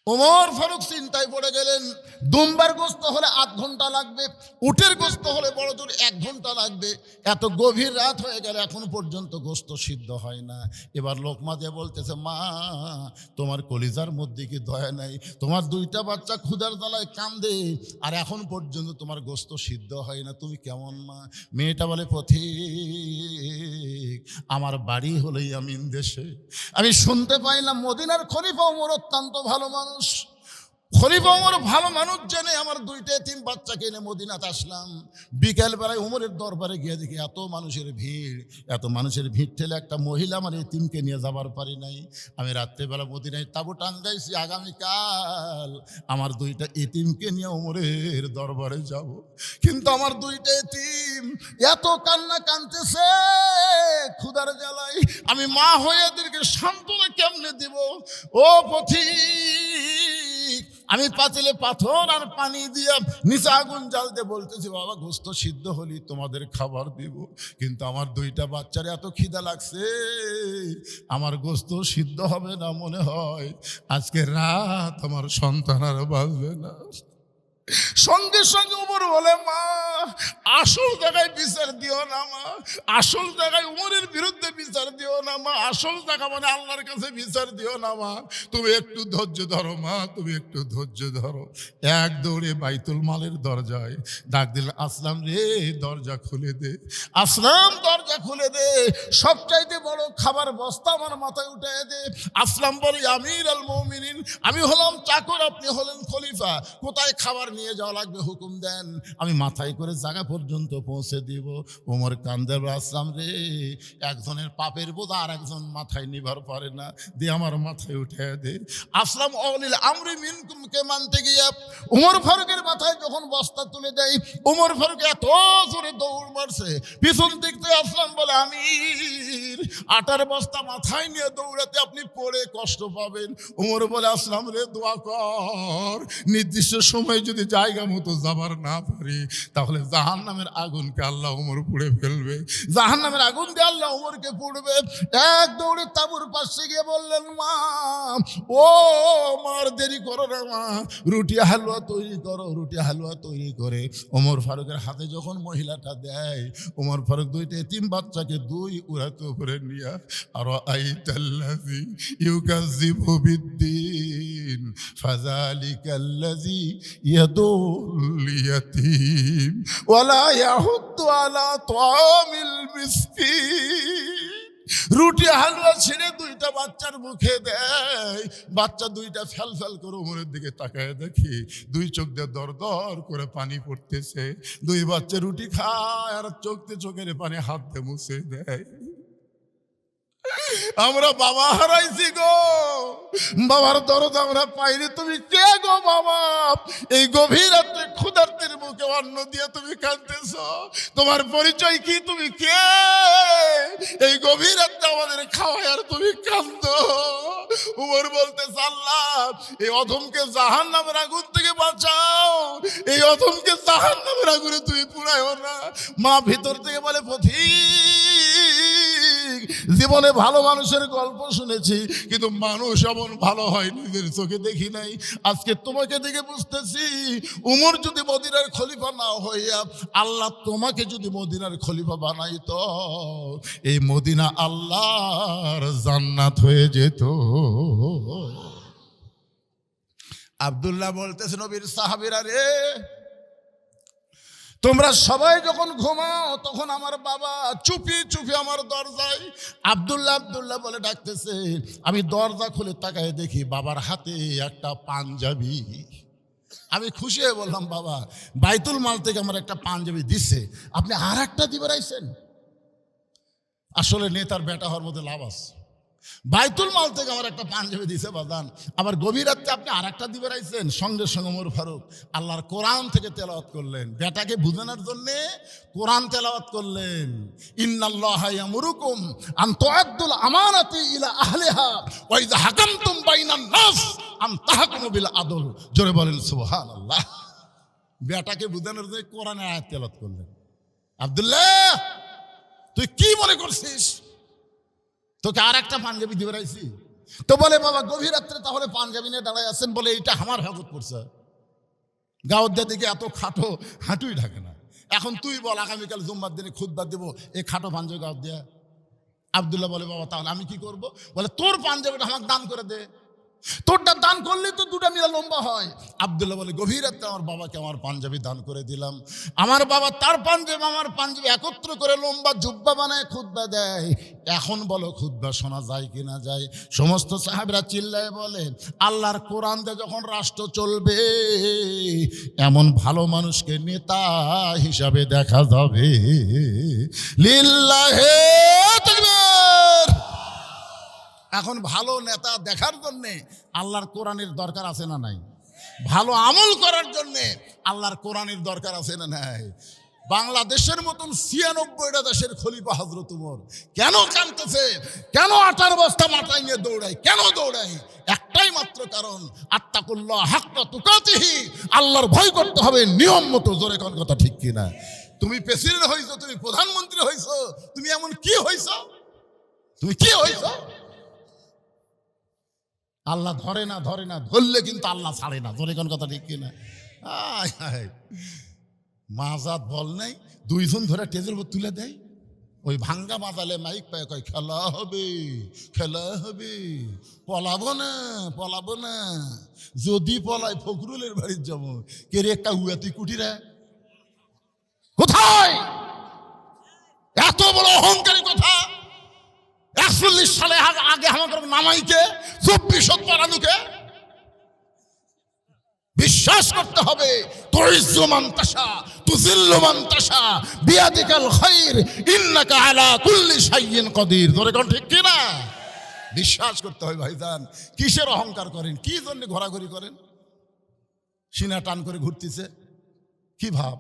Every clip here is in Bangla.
ওমর ফারুক চিন্তায় পড়ে গেলেন, দুম্বার গোস্ত হলে ৮ ঘন্টা লাগবে, উটের গোস্ত হলে বড় জোর ১ ঘন্টা লাগবে। এত গভীর রাত হয়ে গেল, এখন পর্যন্ত গোস্ত সিদ্ধ হয় না। এবার লোকমা দিয়ে বলতেছে, মা তোমার কলিজার মধ্যে কি দয়া নাই? তোমার 2টা বাচ্চা ক্ষুধার জ্বালায় কান্দে, আর এখন পর্যন্ত তোমার গোস্ত সিদ্ধ হয় না, তুমি কেমন মা? মেয়েটা বলে, পথিক আমার বাড়ি হলেই আমিন দেশে। আমি শুনতে পাইলাম মদিনার খলিফা ওমর অত্যন্ত ভালো মানুষ। খলিফা ওমর ভালো মানুষ জেনে আমার 2টা এতিম বাচ্চাকে এনে মদিনাতে আসলাম। বিকেল বেলায় ওমরের দরবারে গিয়ে দেখি এত মানুষের ভিড় ঠেলে একটা মহিলা আমার এতিমকে নিয়ে যাবার পারি নাই। আমি রাত্রেবেলা মদিনায় তাঁবু টাঙ্গাইছি, আগামীকাল আমার 2টা এতিমকে নিয়ে ওমরের দরবারে যাব। কিন্তু আমার 2টা এতিম এত কান্না কাঁদতেছে ক্ষুধার জ্বালায়, আমি মা হয়ে এদেরকে সান্ত্বনা কেমনে দিব? ও পথিক, আমি পাতিলে পাথর আর পানি দিয়ে নিচে আগুন জ্বালতে বলতেছি, বাবা গোস্ত সিদ্ধ হলি তোমাদের খাবার দিব, কিন্তু আমার 2টা বাচ্চার এত খিদা লাগছে, আমার গোস্ত সিদ্ধ হবে না, মনে হয় আজকে রাত আমার সন্তান আর বাঁচবে না। সঙ্গে সঙ্গে ওমর বলে, মা আসল জায়গায় বিচার দিও না মা, আসল জায়গায় উমরের বিরুদ্ধে বিচার দিও না মা, আসল জায়গা মানে আল্লাহর কাছে বিচার দিও না মা, তুমি একটু ধৈর্য ধরো মা, তুমি একটু ধৈর্য ধরো। এক দৌড়ে বাইতুল মালের দরজায় ডাক দিল, আসলাম রে দরজা খুলে দে, আসলাম দরজা খুলে দে, সবচাইতে বড় খাবার বস্তা আমার মাথায় উঠে দে। আসলাম বলে, আমির আল মুমিনিন, আমি হলাম চাকর, আপনি হলেন খলিফা, কোথায় খাবার নিয়ে যাওয়া লাগবে হুকুম দেন, আমি মাথায় করে জায়গা পর্যন্ত পৌঁছে দিব। ওমর কান্দে, আসলাম রে একজনের পাপের বোঝা আর একজন মাথায় নিবার পারে না, দিয়ে আমার মাথায় উঠে দে। আসলাম অলিল আমরি মিনকুমকে মানতে গিয়ে ওমর ফারুকের মাথায় যখন বস্তা তুলে দেয়, ওমর ফারুক এত জোরে দৌড় মারছে, পিছন দিক থেকে আসলাম বলে, আমির আটার বস্তা মাথায় নিয়ে দৌড়াতে আপনি পড়ে কষ্ট পাবেন। ওমর বলে, আসলাম রে দোয়া কর, নির্দিষ্ট সময় যদি জায়গা মতো যাবার না পারি তাহলে জাহান্নামের আগুনকে আল্লাহ ওমর পুড়ে ফেলবে, জাহান্নামের আগুন দিয়ে আল্লাহ ওমরকে পুড়বে। এক দৌড়ে তাঁবুর পাশে গিয়ে বললেন, মা ও মার দেরি করো না মা, রুটি হালুয়া তৈরি করো, রুটি হালুয়া তৈরি করে ওমর ফারুকের হাতে যখন মহিলাটা দেয়, ওমর ফারুক 2টা এতিম বাচ্চাকে 2 উড়াতে উপরে নিয়া, আর আইতাল্লাযী ইউকাযযিবু বিদ্দীন ফাযালিকাল্লাযী ইয়াদুল ইয়াতীম ওয়ালা ইয়াহুদ্দু আলা তাআমিল মিসকিন। রুটি হালুয়া ছেড়ে 2টা বাচ্চার মুখে দেয়, বাচ্চা 2টা ফেল ফেল করে ওমরের দিকে তাকায় দেখি 2 চোখ দিয়ে দর দর করে পানি পড়তেছে। 2 বাচ্চা রুটি খায় আর চোখের পানি হাত দিয়ে মুছে দেয়। আমরা বাবা হারাইছি গো, বাবার দরদ আমরা পাইনি, তুমি কে গো বাবা? এই গভীর রাতে ক্ষুধার্তের মুখে অন্ন দিয়ে তুমি কাঁদতেছ, তোমার পরিচয় কি, তুমি কে? এই গভীর রাতে আমাদের খাওয়ায় আর তুমি কাঁদো। উমর বলতেছে, আল্লাহ এই অধমকে জাহান্নামের আগুন থেকে বাঁচাও, এই অধমকে জাহান্নামের আগুনে তুমি পুড়ায়ও না। মা ভিতর থেকে বলে, পথিক জীবনে ভালো মানুষের গল্প শুনেছি, কিন্তু মানুষ এমন ভালো হয় নিজের চোখে দেখি নাই। আজকে তোমাকে দেখে বুঝতেছি, উমর যদি মদিনার খলিফা না হইয়া আল্লাহ তোমাকে যদি মদিনার খলিফা বানাইতো, এই মদিনা আল্লাহর জান্নাত হয়ে যেত। আব্দুল্লাহ বলতেছে, নবীর সাহাবীরা রে, তোমরা সবাই যখন ঘুমাও তখন আমার বাবা চুপি চুপি আমার দরজায় আব্দুল্লাহ বলে ডাকতেছে। আমি দরজা খুলে তাকায় দেখি বাবার হাতে একটা পাঞ্জাবি। আমি খুশি হয়ে বললাম, বাবা বাইতুল মাল থেকে আমার একটা পাঞ্জাবি দিচ্ছে, আপনি আর একটা দিবে রাইছেন? আসলে নেতার বেটা হওয়ার মধ্যে লাভ আছে। বাইতুল মাল থেকে আমার একটা পাঞ্জাবি দিছে বাজান, আবার গভীর রাতে আপনি আর একটা দিবে রাইছেন। সঙ্গে সঙ্গে ওমর ফারুক আল্লাহর কোরআন থেকে তেলাওয়াত করলেন, বেটাকে বুঝানোর জন্য কোরআন তেলাওয়াত করলেন। ইন্নাল্লাহা ইয়ামুরুকুম আন তুআদ্দুল আমানাতি ইলা আহলিহা ওয়া ইযা হাকামতুম বাইনান নাস আন তাহকুমু বিল আদল। জোরে বলেন সুবহানাল্লাহ। বেটাকে বুঝানোর জন্য কোরআনের আয়াত তেলাওয়াত করলেন। আব্দুল্লাহ তুই কি মনে করছিস তোকে আর একটা পাঞ্জাবি দিবে রাইছি? তো বলে বাবা গভীর রাত্রে তাহলে পাঞ্জাবি নিয়ে দাঁড়ায় আছেন, বলে এইটা আমার হকত পড়ছে। গাওয়ার দিকে এত খাটো হাঁটুই ঢাকে না। এখন তুই বল আগামীকাল জুম্মার দিনে খুতবা দেবো এই খাটো পাঞ্জাবি গাওয়ার দিয়া। আব্দুল্লাহ বলে বাবা তাহলে আমি কি করব? বলে তোর পাঞ্জাবিটা আমাকে দান করে দে, তোরটা দান করলে তো দুটা মিলা লম্বা হয়। আব্দুল্লাহ বলে গভীর রাতে আমার বাবাকে আমার পাঞ্জাবি দান করে দিলাম। আমার বাবা তার পাঞ্জাবি আমার পাঞ্জাবি একত্র করে লম্বা জুব্বা বানায় খুতবা দেয়। এখন বলো খুতবা শোনা যায় কি না যায়? সমস্ত সাহাবীরা চিল্লায় বলে আল্লাহর কোরআন দিয়ে যখন রাষ্ট্র চলবে এমন ভালো মানুষকে নেতা হিসাবে দেখা যাবে। লিল্লাহে তাকবীর। এখন ভালো নেতা দেখার জন্যে আল্লাহর কোরআনের দরকার আছে না নাই? ভালো আমল করার জন্যে আল্লাহর কোরআনের দরকার আছে না নাই? বাংলাদেশের মতন ৯৬টা দেশের খলিফা হযরত ওমর কেন কাঁদতেছে? কেন আটার বস্তা মাথায় নিয়ে দৌড়ায়? কেন দৌড়ায়? একটাই মাত্র কারণ, আত্তাকুল্লাহ হাক্কা তুকাতিহি, আল্লাহর ভয় করতে হবে নিয়ম মতো। জোরে কোন কথা ঠিক কিনা? তুমি প্রেসিডেন্ট হইছো, তুমি প্রধানমন্ত্রী হইছো, তুমি এমন কি হইছো? তুমি কি হইছো? আল্লাহ ধরে না, ধরে না, ধরলে কিন্তু আল্লাহ ছাড়ে না। জোরে কোন কথা ঠিক কিনা? মাজাত বল নাই, দুইজন ধরে টেজের উপর তুলে দেয়। ওই ভাঙ্গা মাজালে মাইক পায়, কয় খেলা হবে, খেলা হবে, পলাবো না, পলাবো না। যদি পলাই ফখরুলের বাড়ির যাবো। কে রে একটা উয়াতি কুটিরা কোথায়? এত বড় অহংকারী কথা। ৪১ সালে আগে আমাদের নামাইকে ২৪ পড়ানুকে বিশ্বাস করতে হবে। তুইজ্জু মান তাশা তুযিল্লু মান তাশা বিয়াদিকাল খায়র ইন্নাকা আলা কুল্লি শাইইন কাদির। জোরে কোন ঠিক কি না? বিশ্বাস করতে হবে ভাইজান। কিসের অহংকার করেন? কি জন্য ঘোরাঘুরি করেন? সিনা টান করে ঘুরতেছে কি ভাব?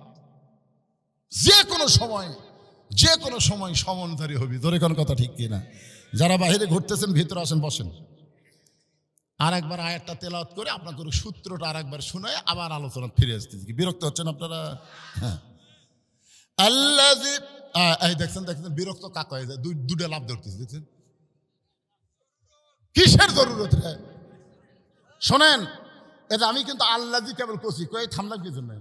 যে কোনো সময় সমনধারী হবি। জোরে কোন কথা ঠিক কি না? যারা বাইরে ঘুরতেছেন ভিতরে আসেন, বসেন। আর একবার আয়াতটা তেলাওয়াত করে আপনাকে সূত্রটা আর একবার শোনায় আবার আলোচনা ফিরে আসতেছি। বিরক্ত হচ্ছেন আপনারা? হ্যাঁ, আল্লাযী এই দেখছেন বিরক্ত কাক হয়ে যায়, দুটো লাভ ধরতেছে। দেখছেন কিসের জরুরত রে? শোনেন, এটা আমি কিন্তু আল্লাযী কেবল কইছি, কই থামলাম কি জন্য?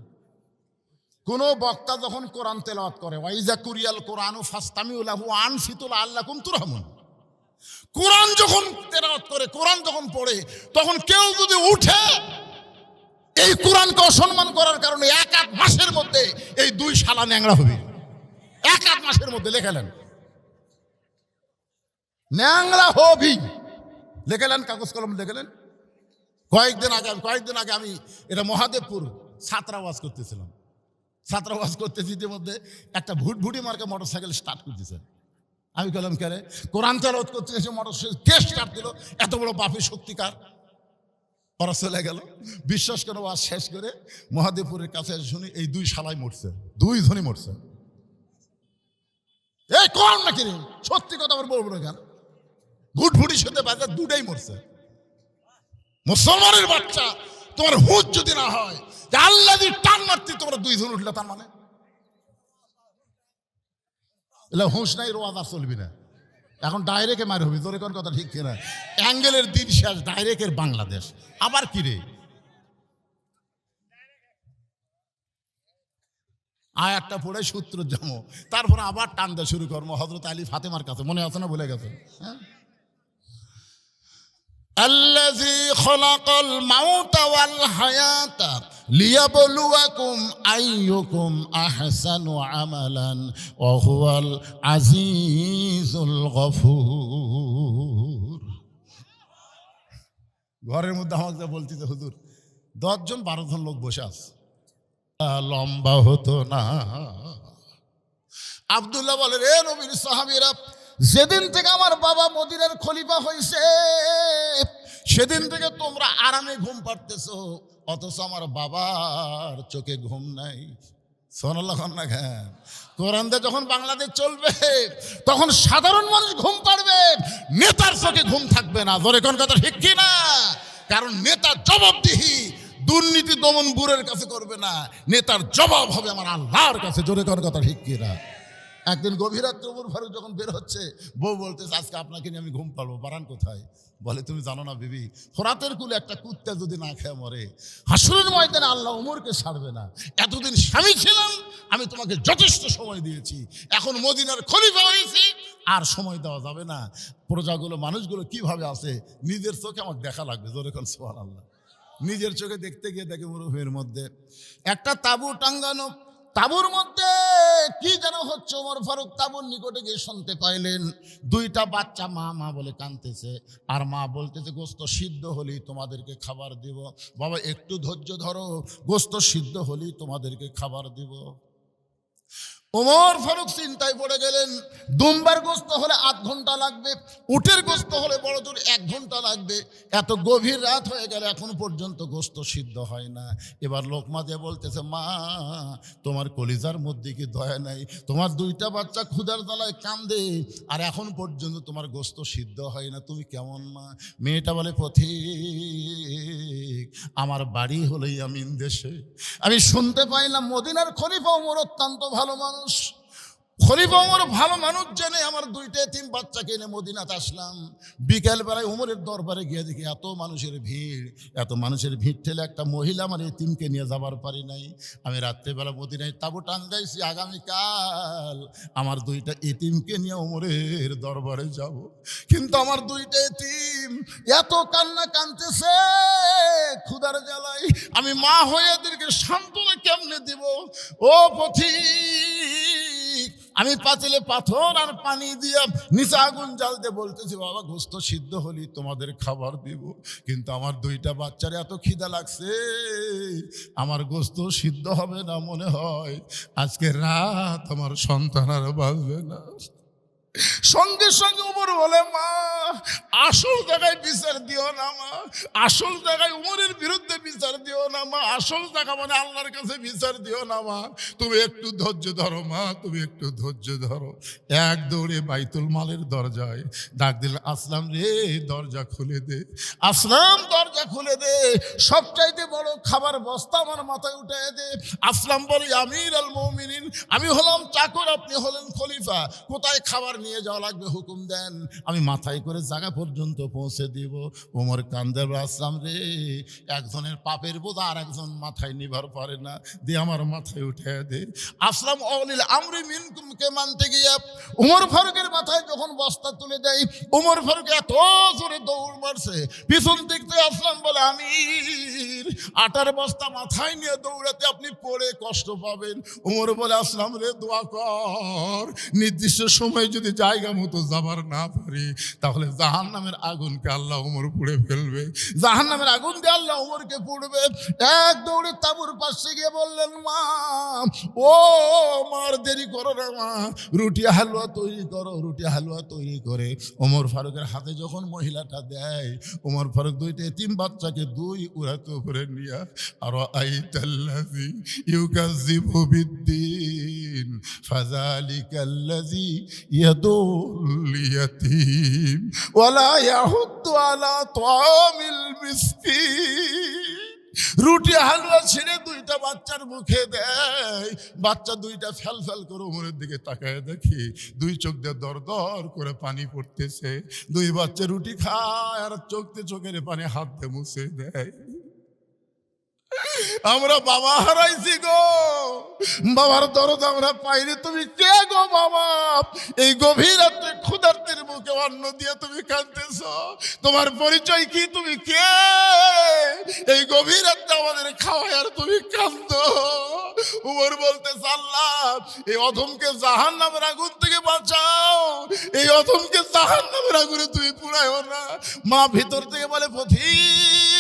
কোন বক্তা যখন কোরআন তেলাওয়াত করে, ওয়াইজা কুরিয়াল কোরআনু ফাসতামিউ লাহু ওয়া আনসিতু লাআল্লাকুম তুরহামুন। কোরআন যখন তেলাওয়াত করে, কোরআন যখন পড়ে, তখন কেউ যদি উঠে এই কোরআনকে অসম্মান করার কারণে ১ মাসের মধ্যে এই ২ শালা ন্যাংরা হবে। ১ মাসের মধ্যে লেখালেন ন্যাংরা হবি, লেখালেন কাগজ কলম লেখালেন। কয়েকদিন আগে আমি এটা মহাদেবপুর ছাত্রাবাস করতেছিলাম। ছাত্রাবাস করতেছি, ইতিমধ্যে একটা ভুটভুটি মার্কা মোটরসাইকেল স্টার্ট করতেছে। আমি বললাম কে রে? কোরআন তেলাওয়াত করতে এসে মোটরসাইকেল কে স্টার্ট দিল? এত বড় বাপের শক্তিকার। ওরা চলে গেল। বিশ্বাস করে ওয়াজ শেষ করে মহাদেবপুরের কাছে শুনি এই ২ শালাই মরছে, ২ জনই মরছে। এই কোরআন নাকি রে? সত্যি কথা আবার বলবো কেন? ভুটভুটির সাথে বাজার দুটাই মরছে। মুসলমানের বাচ্চা, তোমার হুঁশ যদি না হয় যে আল্লাহ যদি টান মারতে তোমরা ২ জন উঠলে, তার মানে হুঁশ নাই, রোয়াজ আর চলবি না। এখন ডাইরেক্টে মার হবি। তোর কোন কথা ঠিক কিনা? অ্যাঙ্গেলের দিন শেষ, ডাইরেক্টের বাংলাদেশ। আবার কি রে? আয়াতটা পড়ে সূত্র জমো, তারপরে আবার টান দেওয়া শুরু করবো হযরত আলী ফাতেমার কাছে। মনে আছে না? ভুলে গেছে? হ্যাঁ, আল্লাযী খালাকাল মাউতা ওয়াল হায়াতা লিয়াবলুয়াকুম আইয়ুকুম আহসানু আমালান ওয়া হুয়াল আজিজুল গফুর। ঘরের মধ্যে আমাকে বলতেছে হুজুর ১০ জন ১২ জন লোক বসে আছে, লম্বা হতো না। আব্দুল্লাহ বলে, রে নবীর সাহাবীরা, যেদিন থেকে আমার বাবা মদিনার খলিফা হয়েছে সেদিন থেকে তোমরা আরামে ঘুম পাড়তেছো, অথচ আমার বাবার চোখে ঘুম নাই। সুবহানাল্লাহ না? খান কোরআন দিয়ে যখন বাংলাদেশ চলবে তখন সাধারণ মানুষ ঘুম পাড়বে, নেতার চোখে ঘুম থাকবে না। জোরে কোন কথা ঠিক কি না? কারণ নেতার জবাবদিহি দুর্নীতি দমন ব্যুরোর কাছে করবে না, নেতার জবাব হবে আমার আল্লাহর কাছে। জোরে কোন কথা ঠিক কি না? একদিন গভীর রাত্রে ওমর ফারুক যখন বের হচ্ছে, বউ বলতেছে আজকে আপনাকে নিয়ে আমি ঘুম পাড়বো। বারান কোথায়? বলে তুমি জানো না বিবি, ফোরাতের কুলে একটা কুত্তা যদি না খেয়ে মরে, হাসরের ময়দানে আল্লাহ ওমরকে ছাড়বে না। এতদিন স্বামী ছিলাম, আমি তোমাকে যথেষ্ট সময় দিয়েছি, এখন মদিনার খলিফা হয়েছি, আর সময় দেওয়া যাবে না। প্রজাগুলো, মানুষগুলো কিভাবে আছে, নিজের চোখে আমাকে দেখা লাগবে। জোরে কোন সুবহানাল্লাহ। নিজের চোখে দেখতে গিয়ে দেখে মরুভূমির মধ্যে একটা তাঁবু টাঙ্গানো, তাঁবুর মধ্যে কি যেন হচ্ছে। ওমর ফারুক তাঁবুর নিকটে গিয়ে শুনতে পাইলেন দুইটা বাচ্চা মা মা বলে কাঁদতেছে, আর মা বলতেছে গোস্ত সিদ্ধ হলেই তোমাদেরকে খাবার দিব। বাবা একটু ধৈর্য ধরো, গোস্ত সিদ্ধ হলেই তোমাদেরকে খাবার দিব। ওমর ফারুক চিন্তায় পড়ে গেলেন, দুম্বার গোস্ত হলে 8 ঘন্টা লাগবে, উটের গোস্ত হলে বড় জোর 1 ঘন্টা লাগবে। এত গভীর রাত হয়ে গেল, এখন পর্যন্ত গোস্ত সিদ্ধ হয় না। এবার লোকমা দিয়ে বলতেছে, মা তোমার কলিজার মধ্যে কি দয়া নাই? তোমার দুইটা বাচ্চা ক্ষুধার জ্বালায় কান্দে, আর এখন পর্যন্ত তোমার গোস্ত সিদ্ধ হয় না, তুমি কেমন মা? মেয়েটা বলে, পথিক আমার বাড়ি হলেই আমিন দেশে। আমি শুনতে পাইলাম মদিনার খলিফা ওমর অত্যন্ত ভালো মানুষ। খলিফা ওমর ভালো মানুষ জেনে আমার দুইটা এতিম বাচ্চাকে এনে মদিনাতে আসলাম। বিকেলবেলায় ওমরের দরবারে গিয়ে দেখি এত মানুষের ভিড়, এত মানুষের ভিড় ঠেলে একটা মহিলা আমার এতিমকে নিয়ে যাবার পারি নাই। আমি রাত্রেবেলা মদিনায় তাঁবু টাঙ্গাইছি, আগামীকাল আমার দুইটা এতিমকে নিয়ে ওমরের দরবারে যাব। কিন্তু আমার দুইটা এতিম এত কান্না কাঁদতেছে ক্ষুধার জ্বালায়, আমি মা হয়ে এদেরকে সান্ত্বনা কেমনে দিব? ও পথিক, আমি পাতিলে পাথর আর পানি দিয়ে নিচে আগুন জ্বালতে বলতেছি, বাবা গোস্ত সিদ্ধ হলেই তোমাদের খাবার দিব, কিন্তু আমার দুইটা বাচ্চার এত খিদা লাগছে, আমার গোস্ত সিদ্ধ হবে না, মনে হয় আজকে রাত আমার সন্তান আর বাঁচবে না। সঙ্গে সঙ্গে ওমর বলে, মা আসল জায়গায় বিচার দিও না মা, আসল জায়গায় উমরের বিরুদ্ধে বিচার দিও না মা, আসল জায়গা মানে আল্লাহর কাছে বিচার দিও না মা, তুমি একটু ধৈর্য ধরো মা, তুমি একটু ধৈর্য ধরো। এক দৌড়ে বাইতুল মালের দরজায় ডাক দিল, আসলাম রে দরজা খুলে দে, আসলাম দরজা খুলে দে, সবচাইতে বড় খাবার বস্তা আমার মাথায় উঠে দে। আসলাম বলে, আমির আল মুমিনিন, আমি হলাম চাকর, আপনি হলেন খলিফা, কোথায় খাবার নিয়ে যাওয়া লাগবে হুকুম দেন, আমি মাথায় করে জায়গা পর্যন্ত পৌঁছে দিব। ওমর কান্দে, আসলাম রে একজনের পাপের বোঝা আর একজন মাথায় নিবার পারে না, দিয়ে আমার মাথায় উঠে দে। আসলাম অলিল আমরি মিনকুমকে মানতে গিয়ে ওমর ফারুকের মাথায় যখন বস্তা তুলে দেয়, ওমর ফারুক এত জোরে দৌড় মারছে, পিছন দিক থেকে আসলাম বলে, আমির আটার বস্তা মাথায় নিয়ে দৌড়াতে আপনি পড়ে কষ্ট পাবেন। ওমর বলে, আসলাম রে দোয়া কর, নির্দিষ্ট সময় যদি জায়গা মতো যাবার না পারি তাহলে জাহান্নামের আগুনকে আল্লাহ ওমর পুড়ে ফেলবে, জাহান্নামের আগুন দিয়ে আল্লাহ ওমরকে পুড়বে। এক দৌড়ে তাঁবুর পাশে গিয়ে বললেন, মা ও মার দেরি করো না মা, রুটি হালুয়া তৈরি করো। রুটি হালুয়া তৈরি করে ওমর ফারুকের হাতে যখন মহিলাটা দেয়, ওমর ফারুক দুইটা এতিম বাচ্চাকে দুই উড়াতে উপরে নিয়ে, আর আইতাল্লাযী ইউকাযযিবু বিদ্দীন ফাযালিকাল্লাযী ইয়াদুল ইয়াতীম ওয়ালা ইয়াহুদ্দু আলা তাআমিল মিসকিন। রুটি হালুয়া ছেড়ে দুইটা বাচ্চার মুখে দেয়, বাচ্চা দুইটা ফেল ফেল করে ওমরের দিকে তাকায় দেখি দুই চোখ দিয়ে দর দর করে পানি পড়তেছে। দুই বাচ্চা রুটি খায় আর চোখের পানি হাত দিয়ে মুছে দেয়। আমরা বাবা হারাইছি গো, বাবার দরদ আমরা পাইনি। তুমি কে গো বাবা? এই গভীর রাত্রে ক্ষুধার্তের মুখে অন্ন দিয়ে তুমি কাঁদতেছ, তোমার পরিচয় কি? তুমি কে? এই গভীর রাত্রে আমাদের খাওয়ায় আর তুমি কাঁদো। উমর বলতেছে, আল্লাহ এই অধমকে জাহান্নামের আগুন থেকে বাঁচাও, এই অধমকে জাহান্নামের আগুনে তুমি পুড়ায়ও না। মা ভিতর থেকে বলে, পথিক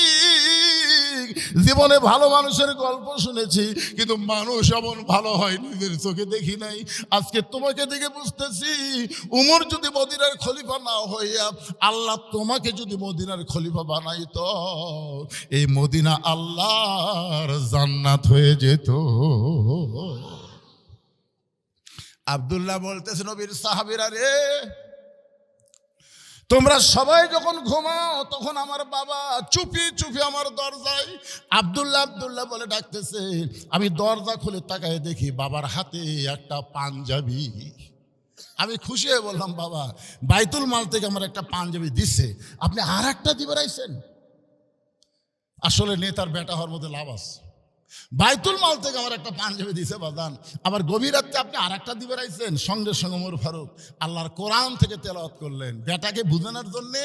জীবনে ভালো মানুষের গল্প শুনেছি, কিন্তু মানুষ এমন ভালো হয় নিজের চোখে দেখি নাই। আজকে তোমাকে দেখে বুঝতেছি, উমর যদি মদিনার খলিফা না হইয়া আল্লাহ তোমাকে যদি মদিনার খলিফা বানাইতো, এই মদিনা আল্লাহর জান্নাত হয়ে যেত। আব্দুল্লাহ বলতেছে, নবীর সাহাবীরা রে, তোমরা সবাই যখন ঘুমাও তখন আমার বাবা চুপি চুপি আমার দরজায় আব্দুল্লাহ আব্দুল্লাহ বলে ডাকতেছে। আমি দরজা খুলে তাকায় দেখি বাবার হাতে একটা পাঞ্জাবি, আমি খুশি হয়ে বললাম, বাবা বাইতুল মাল থেকে আমার একটা পাঞ্জাবি দিচ্ছে, আপনি আর একটা দিবে রাইছেন। আসলে নেতার বেটা হওয়ার মধ্যে লাভ আছে। বাইতুল মাল থেকে আমার একটা পাঞ্জাবি দিছে বাদান, আবার গভীর রাত্রে আপনি আর একটা দিবে রাইছেন। সঙ্গে সঙ্গে ওমর ফারুক আল্লাহর কোরআন থেকে তেলাওয়াত করলেন, বেটাকে বুঝানোর জন্য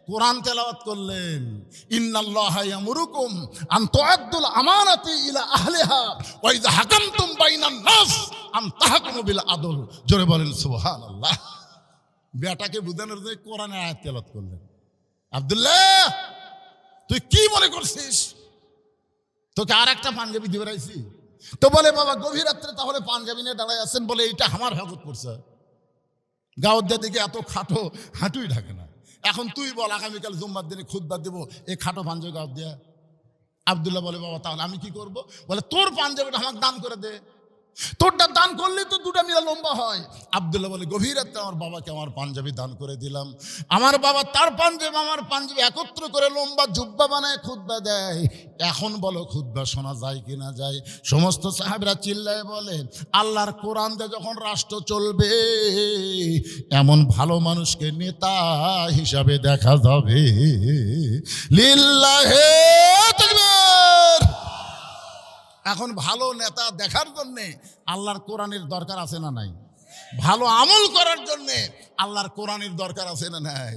কোরআন তেলাওয়াত করলেন। ইন্নাল্লাহা ইয়ামুরুকুম আন তুআদ্দুল আমানাতি ইলা আহলিহা ওয়া ইযা হাকামতুম বাইনান নাস আন তাহকুমু বিল আদল। জোরে বলেন সুবহানাল্লাহ। বেটাকে বুঝানোর জন্য কোরআনের আয়াত তেলাওয়াত করলেন। আব্দুল্লাহ, তুই কি মনে করছিস তোকে আর একটা পাঞ্জাবি দিয়ে বেড়াইছি? তো বলে, বাবা গভীর রাত্রে তাহলে পাঞ্জাবি নিয়ে দাঁড়ায় আছেন, বলে এইটা আমার হকত পড়ছে। গাওয়ার দিকে এত খাটো হাঁটুই ঢাকে না। এখন তুই বল, আগামীকাল জুম্মার দিনে খুতবা দেবো এই খাটো পাঞ্জাবি গাওয়ার দিয়া? আব্দুল্লাহ বলে, বাবা তাহলে আমি কি করব? বলে, তোর পাঞ্জাবিটা আমাকে দান করে দে। তোরটা দান করলে তো দুটা মিলা লম্বা হয়। আব্দুল্লাহ বলে, গভীর রাতে আমার বাবাকে আমার পাঞ্জাবি দান করে দিলাম। আমার বাবা তার পাঞ্জাবি আমার পাঞ্জাবি একত্র করে লম্বা জুব্বা বানায় খুতবা দেয়। এখন বলো খুতবা শোনা যায় কি না যায়? সমস্ত সাহাবীরা চিল্লায় বলে, আল্লাহর কোরআন দিয়ে যখন রাষ্ট্র চলবে, এমন ভালো মানুষকে নেতা হিসাবে দেখা যাবে। লিল্লাহে তাকবীর। এখন ভালো নেতা দেখার জন্যে আল্লাহর কোরআনের দরকার আছে না নাই? ভালো আমল করার জন্যে আল্লাহর কোরআনের দরকার আছে না নাই?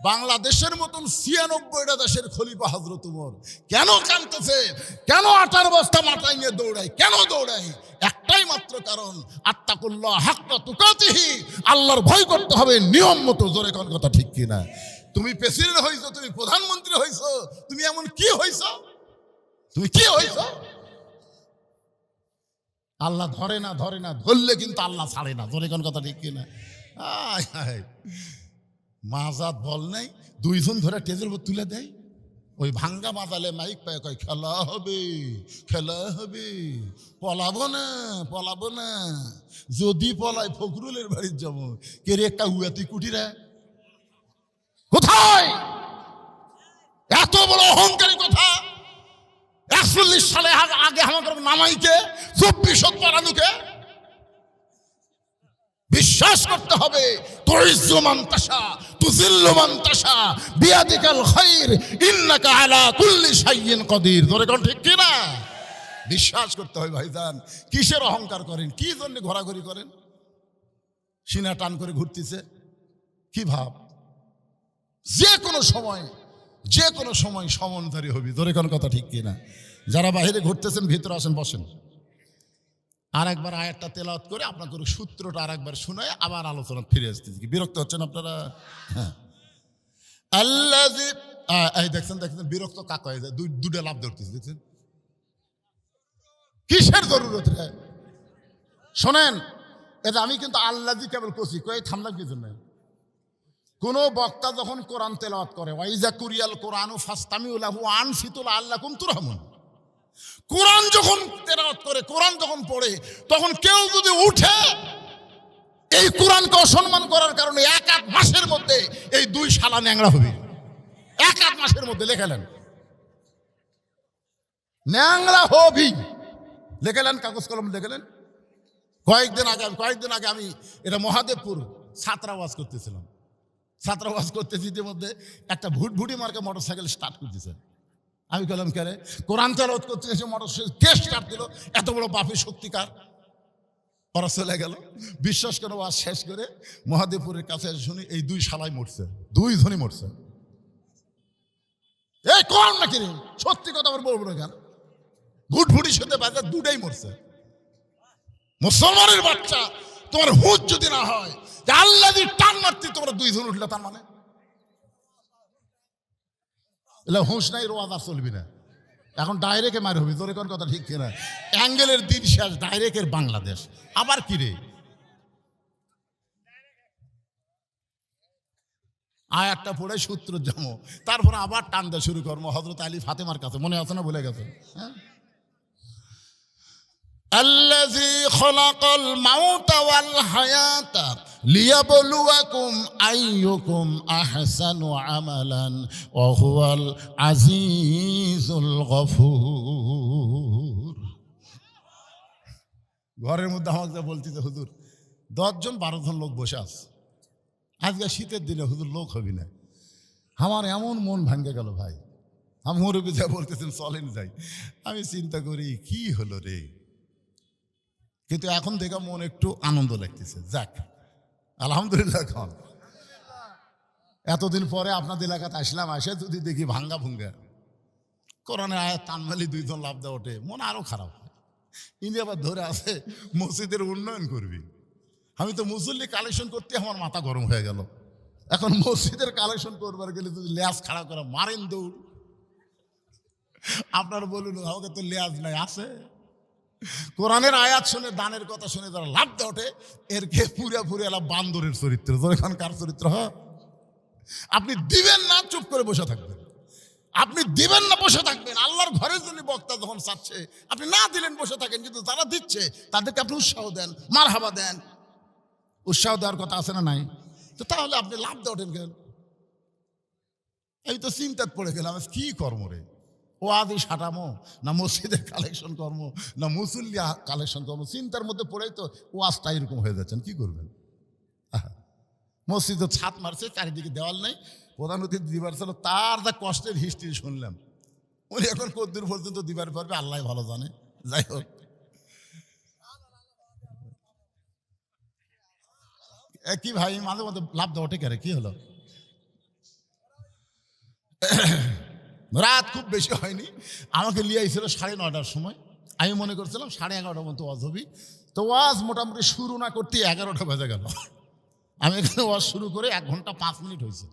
বাংলাদেশের মতন ৯৬টা দেশের খলিফা হযরত ওমর কেন কাঁদতেছে? কেন আটার বস্তা মাথায় নিয়ে দৌড়ায়? কেন দৌড়ায়? একটাই মাত্র কারণ, আত্তাকুল্লাহ হাক্কা তুকাতিহি। আল্লাহর ভয় করতে হবে নিয়ম মতো। জোরে কোন কথা ঠিক কিনা? তুমি প্রেসিডেন্ট হইছো, তুমি প্রধানমন্ত্রী হইছো, তুমি এমন কি হইছো? তুমি কি হইছো? আল্লাহ ধরে না, ধরে না, ধরলে কিন্তু আল্লাহ ছাড়ে না। জোরে কোন কথা ঠিক কিনা? মাজাত বল নাই, দুইজন ধরে টেজের উপর তুলে দেয়। ওই ভাঙ্গা মাজালে মাইক পায়, কয় খেলা হবে, খেলা হবে, পলাবো না, পলাবো না। যদি পলাই ফখরুলের বাড়ির যাবো। কে রে একটা উয়া তুই কুটিরা কোথায়? এত বড় অহংকারী কথা। ৪১ সালে আগে আমাদের নামাইকে ২৪ পড়ানুকে বিশ্বাস করতে হবে। তুইজ্জু মান তাশা তুযিল্লু মান তাশা বিয়াদিকাল খায়র ইন্নাকা আলা কুল্লি শাইইন কাদির। ধরে কোন ঠিক কি না? বিশ্বাস করতে হয় ভাইজান। কিসের অহংকার করেন? কি জন্য ঘোরাঘুরি করেন? সিনা টান করে ঘুরতেছে কি ভাব? যে কোনো সময় সমনধারী হবি। ধরে কোন কথা ঠিক কি না? যারা বাইরে ঘুরতেছেন ভিতরে আসেন, বসেন। আর একবার আয়াতটা তেলাওয়াত করে আপনাদের সূত্রটা আর একবার শুনায় আবার আলোচনা ফিরে আসতেছি। বিরক্ত হচ্ছেন আপনারা? হ্যাঁ, আল্লাযী এই দেখছেন বিরক্ত কাক হয়ে যায়। দুটো লাভ ধরতেছে, দেখছেন কিসের জরুরত রে? শোনেন, এটা আমি কিন্তু আল্লাযী কেবল কইছি, কই থামলাম কি জন্য? কোন বক্তা যখন কোরআন তেলাওয়াত করে, ওয়াইজা কুরিয়াল কোরআনু ফাসতামিউ লাহু ওয়া আনসিতু লাআল্লাকুম তুরহামুন। কোরআন যখন তেলাওয়াত করে, কোরআন যখন পড়ে, তখন কেউ যদি উঠে এই কোরআনকে অসম্মান করার কারণে ১ মাসের মধ্যে এই ২ শালা ন্যাংরা হবে। ১ মাসের মধ্যে লেখালেন ন্যাংরা হবি, লেখালেন কাগজ কলম লেখালেন। কয়েকদিন আগে আমি এটা মহাদেবপুর ছাত্রাবাস করতেছিলাম। ছাত্রাবাস করতেছি, ইতিমধ্যে একটা ভুটভুটি মার্কা মোটরসাইকেল স্টার্ট করতেছে। আমি বললাম, কে রে? কোরআন তেলাওয়াত করতে এসে মোটরসাইকেল কে স্টার্ট দিল? এত বড় বাপি শক্তিকার। ওরা চলে গেল। বিশ্বাস করে ওয়াজ শেষ করে মহাদেবপুরের কাছে এসে শুনি এই ২ শালাই মরছে, ২ জনই মরছে। এই কোরআন নাকি রে? সত্যি কথা আবার বলবো না কেন? ভুটভুটির সাথে বাজার দুটাই মরছে। মুসলমানের বাচ্চা, তোমার হুঁশ যদি না হয় যে আল্লাহ যদি টান মারতে তোমরা ২ জন উঠলে, তার মানে এলে হুঁশ নাই, রোয়াজ আর চলবি না। এখন ডাইরেক্টে মার হবি। তোর কোন কথা ঠিক কিনা? অ্যাঙ্গেলের দিন শেষ, ডাইরেক্টের বাংলাদেশ। আবার কি রে? আয়াতটা পড়ে সূত্র জমো, তারপরে আবার টান দেওয়া শুরু করবো হযরত আলী ফাতেমার কাছে। মনে আছে না? ভুলে গেছে? হ্যাঁ, আল্লাযী খালাকাল মাউতা ওয়াল হায়াতা লিয়াবলুয়াকুম আইয়ুকুম আহসানু আমালান ওয়া হুয়াল আজিজুল গফুর। ঘরের মধ্যে আমাকে বলতেছে, হুজুর 10 জন 12 জন লোক বসে আছে। আজকে শীতের দিনে হুজুর লোক হবি না। আমার এমন মন ভাঙ্গে গেল ভাই। আমি মুরব্বী যা বলতেছেন চলেন যাই। আমি চিন্তা করি কি হলো রে, কিন্তু এখন দেখে মন একটু আনন্দ লাগতেছে। যাক আলহামদুলিল্লাহ। এখন এতদিন পরে আপনাদের এলাকাতে আসলাম, আসে যদি দেখি ভাঙ্গা ভুঙ্গা কোরআনের আয়াত তানমালি 2 জন লাভ দেওয়া ওঠে, মন আরো খারাপ হয়। ইনি আবার ধরে আছে মসজিদের উন্নয়ন করবি। আমি তো মুসল্লি কালেকশন করতে আমার মাথা গরম হয়ে গেল। এখন মসজিদের কালেকশন করবার গেলে যদি লেজ খাড়া করা মারেন দৌড়। আপনারা বলুন আমাকে তো লেজ নাই আছে। কোরআনের আয়াত শুনে দানের কথা শুনে যারা লাভ দেওয়া ওঠে এরকে পুরে এলা বান্দরের চরিত্র। যখন কার চরিত্র হয়, আপনি দিবেন না চুপ করে বসে থাকবেন, আপনি দিবেন না বসে থাকবেন। আল্লাহর ঘরের জন্য বক্তা যখন চাচ্ছে আপনি না দিলেন বসে থাকেন, কিন্তু যারা দিচ্ছে তাদেরকে আপনি উৎসাহ দেন, মারহাবা দেন। উৎসাহ দেওয়ার কথা আছে না নাই? তো তাহলে আপনি লাভ দেওয়া ওঠেন কেন? এই তো চিন্তাত পড়ে গেলাম কি কর্ম রে, ও আদি সাটামো না মসজিদের কালেকশন কর্ম না মুসল্লি কালেকশন কর্ম। চিন্তার মধ্যে পড়েই তো ওয়াজটা এরকম হয়ে যাচ্ছেন। কি করবেন? মসজিদে ছাদ মারছে, চারিদিকে দেওয়াল নেই, প্রধান অতিথি দিবার ছিল, তার যা কষ্টের হিস্ট্রি শুনলাম। উনি এখন কতদূর পর্যন্ত দিবার পারবে আল্লাহ ভালো জানে। যাই হোক, কি ভাই মাঝে মধ্যে লাভ দেওয়া ওঠে কি হলো? রাত খুব বেশি হয়নি, আমাকে লিয়ে আইছিল 9:30টার সময়। আমি মনে করছিলাম 11:30 মতো ওয়াজ হবি। তো ওয়াজ মোটামুটি শুরু না করতে 11টা বেজে গেল। আমি এখানে ওয়াজ শুরু করে 1 ঘন্টা 5 মিনিট হয়েছে।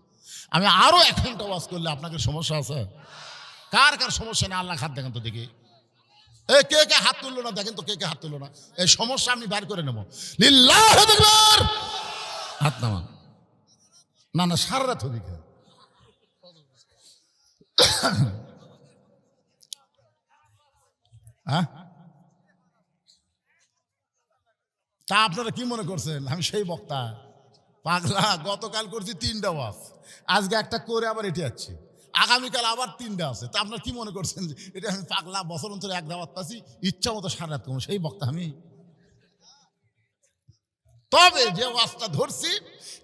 আমি আরো 1 ঘন্টা ওয়াজ করলে আপনাদের সমস্যা আছে? কার কার সমস্যা নেই আল্লাহ হাত দেখেন তো দেখি। কে কে হাত তুললো না দেখেন তো, কে কে হাত তুললো না। এই সমস্যা আমি বার করে নেবো। লিল্লাহু আকবার, হাত নামান। না না সারা রাত হবি। হ্যাঁ, তা আপনারা কি মনে করছেন আমি সেই বক্তা? পাগলা, গতকাল করছি 3টা ওয়াজ, আজকে একটা করে আবার এটি যাচ্ছি, আগামীকাল আবার 3টা আছে। তা আপনারা কি মনে করছেন যে এটা আমি পাগলা, বছর অন্তরে 1 দাওয়াত পাচ্ছি, ইচ্ছা মতো সারা রাত কম, সেই বক্তা আমি? তবে যে ওয়াজটা ধরছি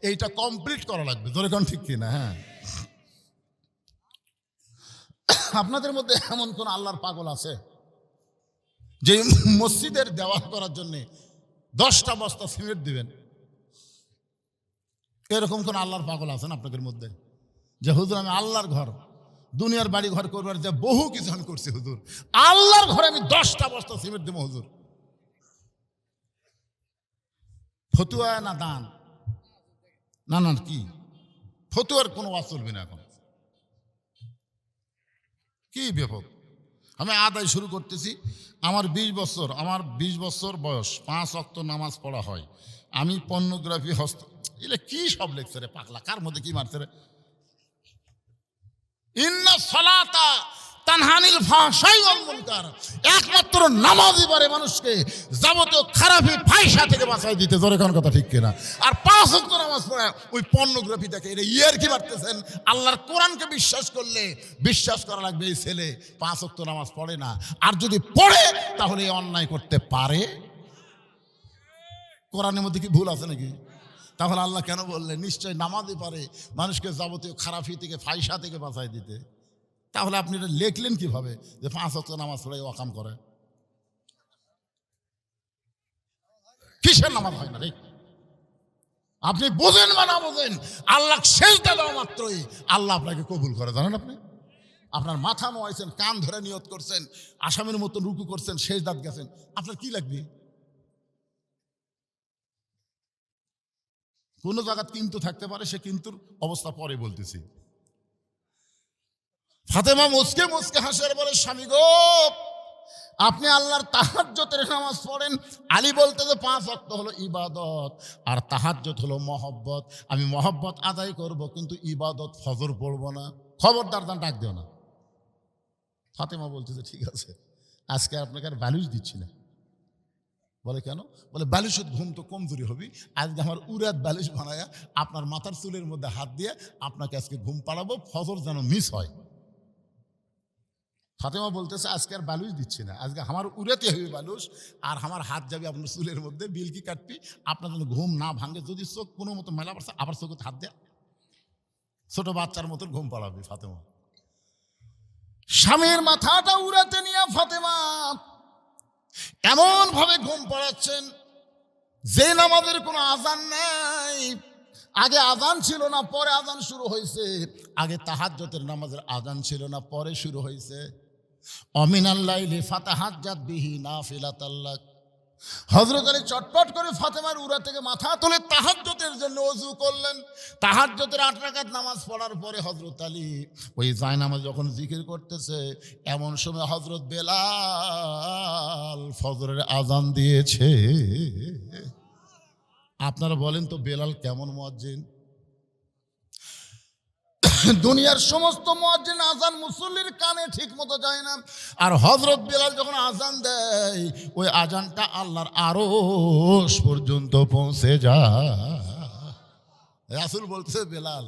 এইটা কমপ্লিট করা লাগবে, ধরে কোন ঠিক কিনা? হ্যাঁ, আপনাদের মধ্যে এমন কোন আল্লাহর পাগল আছে যে মসজিদের দেওয়াল করার জন্য 10টা বস্তা সিমেন্ট দিবেন? এরকম কোন আল্লাহর পাগল আছেন আপনাদের মধ্যে যে হুজুর আমি আল্লাহর ঘর, দুনিয়ার বাড়ি ঘর করবার যে বহু কিছু আমি করছি, হুজুর আল্লাহর ঘরে আমি 10টা বস্তা সিমেন্ট দেবো হুজুর? ফতুয়া না দান? না না, কি ফতুয়ার কোনো ওয়াজ চলবে না এখন। কি বিপদ! আমি আদায় শুরু করতেছি। আমার 20 বছর বয়স, 5 ওয়াক্ত নামাজ পড়া হয়। আমি পর্নোগ্রাফি এলে কি সব লেখছে রে পাগলা, কার মধ্যে কি মারছে রে? ইন্না সালাতা তানহানিল ফাহশাই ওয়াল মুনকার, একমাত্র নামাজই পারে মানুষকে যাবতীয় খারাপি ফাহিশা থেকে বাঁচাই দিতে। জোরে কোন কথা ঠিক কিনা? আর 5 ওয়াক্ত নামাজ পড়া ওই পর্নোগ্রাফি দেখে এটা ইয়ার কি মারতেছেন? আল্লাহর কোরআনকে বিশ্বাস করলে বিশ্বাস করা লাগবে এই ছেলে 5 ওয়াক্ত নামাজ পড়ে না, আর যদি পড়ে তাহলে অন্যায় করতে পারে। কোরআনের মধ্যে কি ভুল আছে নাকি? তাহলে আল্লাহ কেন বললেন নিশ্চয় নামাজই পারে মানুষকে যাবতীয় খারাপি থেকে ফাহিশা থেকে বাঁচাই দিতে? তাহলে আপনি এটা লেখলেন কিভাবে যে 5 ওয়াক্ত নামাজ পড়ে ওয়াকাম করে? কিসের নামাজ হয় না রে? আপনি বোঝেন বা না বোঝেন, আল্লাহ সেজদা দেওয়া মাত্রই আল্লাহ আপনাকে কবুল করে, জানেন? আপনি আপনার মাথা নোয়াইছেন, কান ধরে নিয়ত করছেন, আসামের মতো রুকু করছেন, সেজদাত গেছেন, আপনার কি লাগবে? কোন জায়গা কিন্তু থাকতে পারে, সে কিন্তুর অবস্থা পরে বলতেছি। ফাতেমা মুসকে মুসকে হাসের বলে স্বামী গো, আপনি আল্লাহর তাহাজ্জুদের নামাজ পড়েন। আলী বলতে যে 5 ওয়াক্ত হলো ইবাদত আর তাহাজ্জুদ হলো মহব্বত। আমি মহব্বত আদায় করব কিন্তু ইবাদত ফজর পড়বো না। খবরদার দান ডাক দিও না। ফাতেমা বলতেছে ঠিক আছে, আজকে আপনাকে আর বালিশ দিচ্ছি না। বলে কেন? বলে বালিশের ঘুম তো কমজোরি হবি, আজকে আমার উরাত বালিশ বানায়া আপনার মাথার চুলের মধ্যে হাত দিয়ে আপনাকে আজকে ঘুম পাড়াবো, ফজর যেন মিস হয়। ফাতেমা বলতেছে আজকে আর বালুস দিচ্ছি না, আজকে আমার উড়াতে হবে বালুস, আর আমার হাত যাবে আপনার চুলের মধ্যে, বিলকি কাটবি, আপনার জন্য ঘুম না ভাঙে, যদি চোখ কোনো মতো মেলা পড়ছে আবার চোখে হাত দেয়া, ছোট বাচ্চার মতো ঘুম পাড়াবে ফাতেমা। স্বামীর মাথাটা উড়াতে নিয়ে ফাতেমা এমন ভাবে ঘুম পাড়াচ্ছেন যে নামাজের কোনো আজান নাই। আগে আজান ছিল না, পরে আজান শুরু হয়েছে। আগে তাহাজ্জুদের নামাজের আজান ছিল না, পরে শুরু হয়েছে। অমিনাল লাইলি ফাতাহাজ্জাত বিহি নাফিলাতাল লাক। হযরত আলী চটপট করে ফাতেমার উরা থেকে মাথা তুলে তাহাজ্জুদের জন্য ওযু করলেন। তাহাজ্জুদের 8 রাকাত নামাজ পড়ার পরে হযরত আলী ওই জায়নামাজ যখন জিকির করতেছে, এমন সময় হযরত বেলাল ফজরের আজান দিয়েছে। আপনারা বলেন তো বেলাল কেমন মুয়াজ্জিন? দুনিয়ার সমস্ত মুয়াজ্জিন আজান মুসল্লির কানে ঠিক মতো যায় না, আর হযরত বেলাল যখন আজান দেয় ওই আজানটা আল্লাহর আরশ পর্যন্ত পৌঁছে যায়। রাসূল বলতেছে বেলাল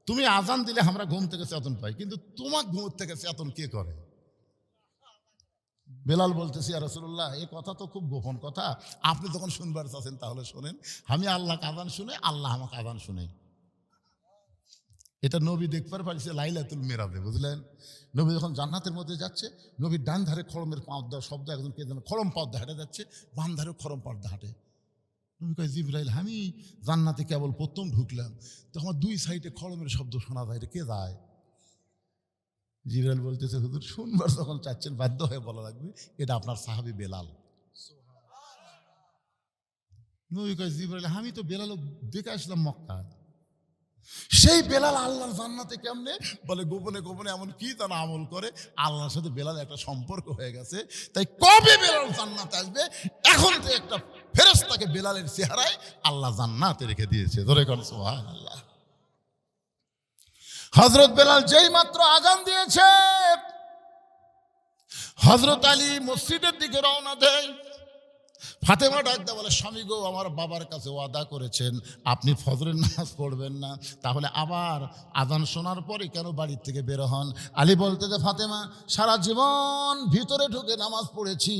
তুমি আজান দিলে আমরা ঘুম থেকে চেতন পাই, কিন্তু তোমার ঘুম থেকে চেতন কে করে? বেলাল বলতেছি ইয়া রাসূলুল্লাহ, এই কথা তো খুব গোপন কথা, আপনি যখন শুনবার চাচ্ছেন তাহলে শোনেন। আমি আল্লাহকে আজান শুনে, আল্লাহ আমাকে আজান শুনে। এটা নবী দেখবার পারছে লাইলাতুল মিরাজে, বুঝলেন? নবী যখন জান্নাতের মধ্যে যাচ্ছে, নবীর ডান ধারে খড়মের পাঁচ দেওয়া শব্দ, একজন কে যেন খড়ম পাওয়া হেঁটে যাচ্ছে, বাম ধারে খড়ম পাওয়া হাঁটে। নবী কয় জিবরাইল আমি জান্নাতে কেবল প্রথম ঢুকলাম, তো আমার দুই সাইডে খড়মের শব্দ শোনা যায়, এটা কে যায়? জিবরাইল বলতেছে হুজুর শুনবার যখন চাচ্ছেন বাধ্য হয়ে বলা লাগবে, এটা আপনার সাহাবী বেলাল। নবী কয় জিবরাইল আমি তো বেলাল দেখে আসলাম মক্কা। সেই বেলাল আল্লাহর জান্নাতে কেমনে? বলে গোপনে গোপনে এমন কি তারা আমল করে, আল্লাহর সাথে বেলাল একটা সম্পর্ক হয়ে গেছে। তাই কবে বেলাল জান্নাতে আসবে, এখন তো একটা ফেরেশতাকে বেলালের চেহারায় আল্লাহ জান্নাতে রেখে দিয়েছে। ধরে কোন সুবহানাল্লাহ। হযরত বেলাল যেই মাত্র আজান দিয়েছে, হযরত আলী মসজিদের দিকে রওনা দেয়। ফাতেমা ডাকতে বলে স্বামী গো, আমার বাবার কাছে ওয়াদা করেছেন আপনি ফজরের নামাজ পড়বেন না, তাহলে আবার আজান শোনার পরে কেন বাড়ির থেকে বের হন? আলী বলতে যে ফাতেমা সারা জীবন ভিতরে ঢুকে নামাজ পড়েছি,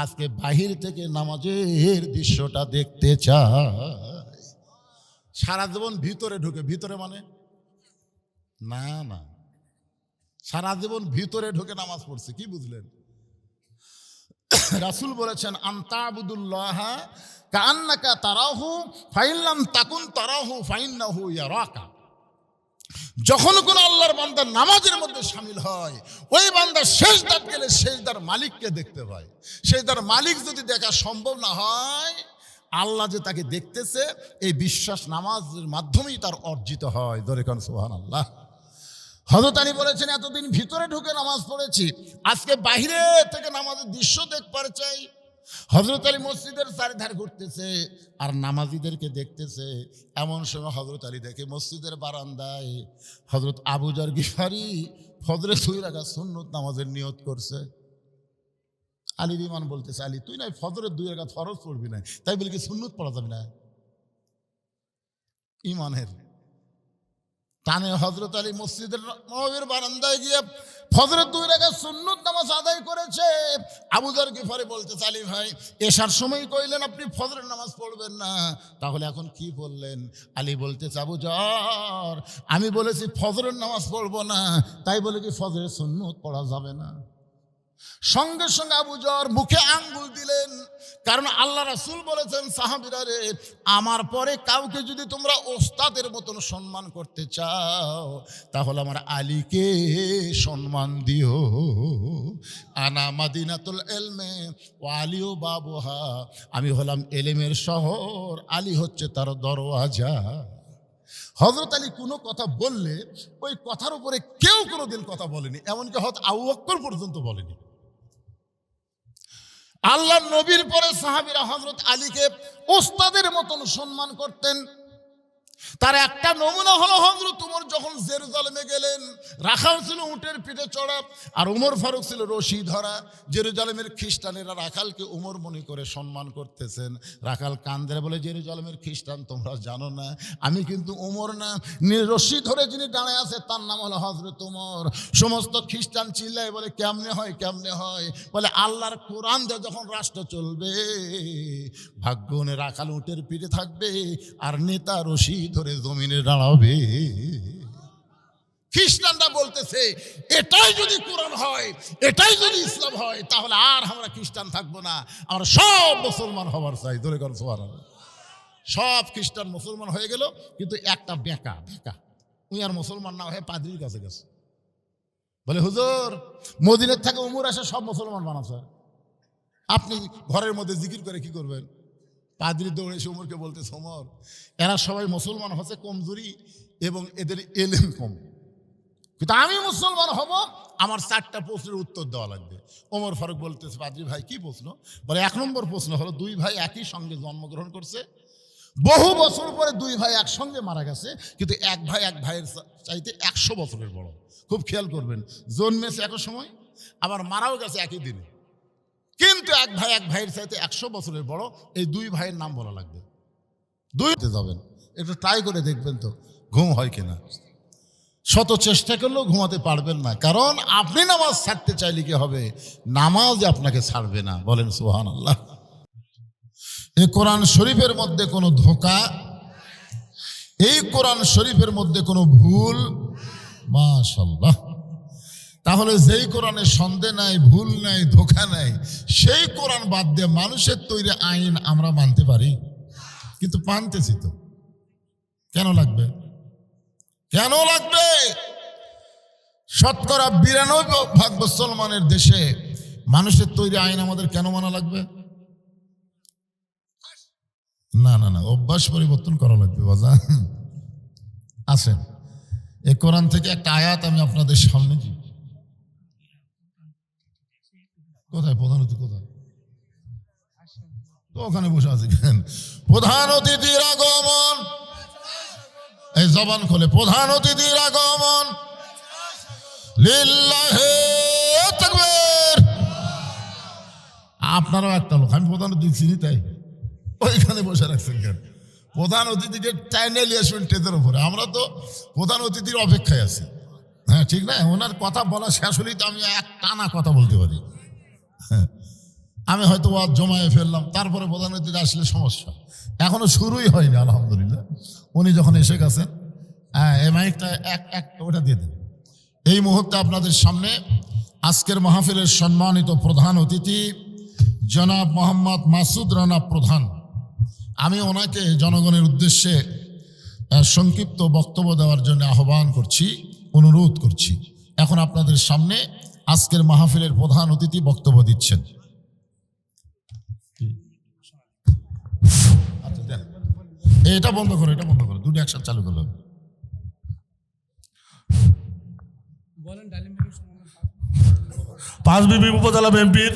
আজকে বাহির থেকে নামাজের দৃশ্যটা দেখতে চাই। সারা জীবন ভিতরে ঢুকে, ভিতরে মানে না না, সারা জীবন ভিতরে ঢুকে নামাজ পড়ছে, কি বুঝলেন? রাসূল বলেছেন আনতাবুদুল্লাহ কাআন্নাকা তারাহু ফাইল্লাম তাকুন তারাহু ফাইন্নাহু ইয়ারাকা। যখন কোন আল্লাহর বান্দা নামাজের মধ্যে শামিল হয়, ওই বান্দা সিজদাত গেলে সিজদার মালিককে দেখতে পায়। সিজদার মালিক যদি দেখা সম্ভব না হয়, আল্লাহ যে তাকে দেখতেছে এই বিশ্বাস নামাজের মাধ্যমেই তার অর্জিত হয়। ধরে কোন সুবহানাল্লাহ। হযরত আলী বলেছেন এতদিন ভিতরে ঢুকে নামাজ পড়েছি, আজকে বাইরে থেকে নামাজের দৃশ্য দেখবার চাই। হযরত আলী মসজিদের চারিধার ঘুরতেছে আর নামাজীদেরকে দেখতেছে। এমন সময় হযরত আলী দেখে মসজিদের বারান্দায় হযরত আবু যর গিফারি ফজরের 2 রাকাত সুন্নত নামাজের নিয়ত করছে। আলীর ইমান বলতেছে আলী তুই নাই ফজরের 2 রাকাত ফরজ পড়বি না, তাই বলে কি সুন্নত পড়া যাবে না? ইমানের টানে হযরত আলী মসজিদের নববীর বারান্দায় গিয়ে ফজরের 2 রাকাত সুন্নত নামাজ আদায় করেছে। আবু যর গিফারি বলতেছে আলী ভাই এশার সময় কইলেন আপনি ফজরের নামাজ পড়বেন না, তাহলে এখন কি বললেন? আলী বলতেছে আবু যর আমি বলেছি ফজরের নামাজ পড়বো না, তাই বলে কি ফজরের সুন্নত পড়া যাবে না? সঙ্গে সঙ্গে আবু যর মুখে আঙ্গুল দিলেন, কারণ আল্লাহ রাসূল বলেছেন সাহাবীরা রে, আমার পরে কাউকে যদি তোমরা ওস্তাদের মতন সম্মান করতে চাও তাহলে আমার আলীকে সম্মান দিও। আনা মাদিনাতুল ইলমে ওয়া আলিউ বাবুহা, আমি হলাম এলেমের শহর, আলী হচ্ছে তার দরওয়াজা। হযরত আলী কোনো কথা বললে ওই কথার উপরে কেউ কোনোদিন কথা বলেনি, এমনকি হযরত আবু বকর পর্যন্ত বলেনি। আল্লাহর নবীর পরে সাহাবীরা হযরত আলীকে ওস্তাদের মতন সম্মান করতেন। তার একটা নমুনা হলো হযরত ওমর যখন জেরুজালেমে গেলেন, রাখাল ছিল উটের পিঠে চড়া, আর ওমর ফারুক ছিল রশি ধরা। জেরুজালেমের খ্রিস্টানেরা রাখালকে ওমর মনে করে সম্মান করতেছেন। রাখাল কান্দে বলে, জেরুজালেমের খ্রিস্টান তোমরা জানো না আমি কিন্তু ওমর না, রশি ধরে যিনি দাঁড়ায় আছে তার নাম হলো হযরত ওমর। সমস্ত খ্রিস্টান চিল্লায় বলে, কেমনে হয় কেমনে হয়? বলে, আল্লাহর কোরআন দিয়ে যখন রাষ্ট্র চলবে, ভাগ্যনে রাখাল উটের পিঠে থাকবে আর নেতা রশি ধরে জমিনে দাঁড়াবে। খ্রিস্টানরা বলতেছে, এটাই যদি কোরআন হয়, এটাই যদি ইসলাম হয়, তাহলে আর আমরা খ্রিস্টান থাকবো না, আমরা সব মুসলমান হবার চাই। ধরে কর সুবহানাল্লাহ। সব খ্রিস্টান মুসলমান হয়ে গেল, কিন্তু একটা বেকা উনি আর মুসলমান না হয়ে পাদ্রীর কাছে গেছে। বলে, হুজুর মদিনার থেকে উমর এসে সব মুসলমান বানাচ্ছে, আপনি ঘরের মধ্যে জিকির করে কি করবেন? পাদ্রী দৌড়ে এসে উমরকে বলতেছে, ওমর এরা সবাই মুসলমান হচ্ছে কমজোরি এবং এদের এলেম কম, কিন্তু আমি মুসলমান হব, আমার 4টা প্রশ্নের উত্তর দেওয়া লাগবে। ওমর ফারুক বলতেছে, পাদ্রী ভাই কি প্রশ্ন? বলে, 1 নম্বর প্রশ্ন হলো, 2 ভাই একই সঙ্গে জন্মগ্রহণ করছে, বহু বছর পরে 2 ভাই একসঙ্গে মারা গেছে, কিন্তু এক ভাই এক ভাইয়ের চাইতে 100 বছরের বড়। খুব খেয়াল করবেন, জন্মেছে একই সময়, আবার মারাও গেছে একই দিনে, কিন্তু এক ভাই এক ভাইয়ের চাইতে 100 বছরের বড়। এই 2 ভাইয়ের নাম বলা লাগবে। 2তে যাবেন, একটু ট্রাই করে দেখবেন তো ঘুম হয় কিনা। শত চেষ্টা করলেও ঘুমাতে পারবেন না, কারণ আপনি নামাজ ছাড়তে চাইলে কি হবে? নামাজ আপনাকে ছাড়বে না। বলেন সুবহানাল্লাহ। এই কোরআন শরীফের মধ্যে কোনো ধোঁকা, এই কোরআন শরীফের মধ্যে কোনো ভুল, মাশাআল্লাহ। তাহলে যেই কোরআনে সন্দেহ নাই, ভুল নাই, ধোঁকা নাই, সেই কোরআন বাদ দিয়ে মানুষের তৈরি আইন আমরা মানতে পারি? কিন্তু মানতেছি তো। কেন লাগবে? কেন লাগবে? শতকরা 92% মুসলমানের দেশে মানুষের তৈরি আইন আমাদের কেন মানা লাগবে? না না না, অভ্যাস পরিবর্তন করা লাগবে বাজান। আসেন, এই কোরআন থেকে একটা আয়াত আমি আপনাদের সামনে দিই। কোথায় প্রধান অতিথি? কোথায়? তো ওখানে বসে আছে কেন? প্রধান অতিথির আগমন, এই জবান খোলে, প্রধান অতিথির আগমন, লিল্লাহি তাকবীর। আপনারাও একটা লোক, আমি প্রধান অতিথি চিনি তাই ওইখানে বসে রাখছেন কেন? প্রধান অতিথিকে টাইনে নিয়ে আসবেন টেজের উপরে। আমরা তো প্রধান অতিথির অপেক্ষায় আছি। হ্যাঁ ঠিক না? ওনার কথা বলা শেষ হলেই তো আমি এক টানা কথা বলতে পারি। হ্যাঁ, আমি হয়তো ওয়াজ জমায়ে ফেললাম, তারপরে প্রধান অতিথি আসলে সমস্যা। এখনো শুরুই হয়নি আলহামদুলিল্লাহ। উনি যখন এসে গেছেন, হ্যাঁ এই মাইকটা এক ওটা দিয়ে দেন। এই মুহূর্তে আপনাদের সামনে আজকের মাহফিলের সম্মানিত প্রধান অতিথি জনাব মোহাম্মদ মাসুদ রানা প্রধান। আমি ওনাকে জনগণের উদ্দেশ্যে সংক্ষিপ্ত বক্তব্য দেওয়ার জন্য আহ্বান করছি, অনুরোধ করছি। এখন আপনাদের সামনে আজকের মাহফিলের প্রধান অতিথি বক্তব্য দিচ্ছেন। আচ্ছা দেন, এটা বন্ধ করো, এটা বন্ধ করো, দুটো একসাথে চালু করলাম। পাঁচবিবি উপজেলা বিএনপির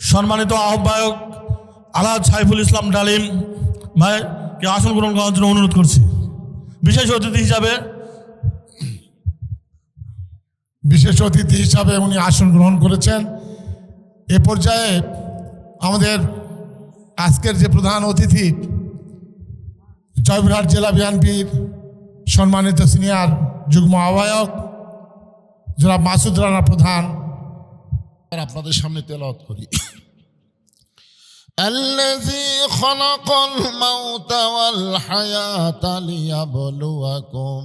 সম্মানিত আহ্বায়ক আলহাজ সাইফুল ইসলাম ডালিম ভাইকে আসন গ্রহণ করার জন্য অনুরোধ করছি। বিশেষ অতিথি হিসাবে উনি আসন গ্রহণ করেছেন। এ পর্যায়ে আমাদের আজকের যে প্রধান অতিথি জয়পুরহাট জেলা বিএনপির সম্মানিত সিনিয়র যুগ্ম আহ্বায়ক জনাব মাসুদ রানা প্রধান, আপনাদের সামনে তেলাওয়াত করি। الذي خلق الموت والحياة ليبلوكم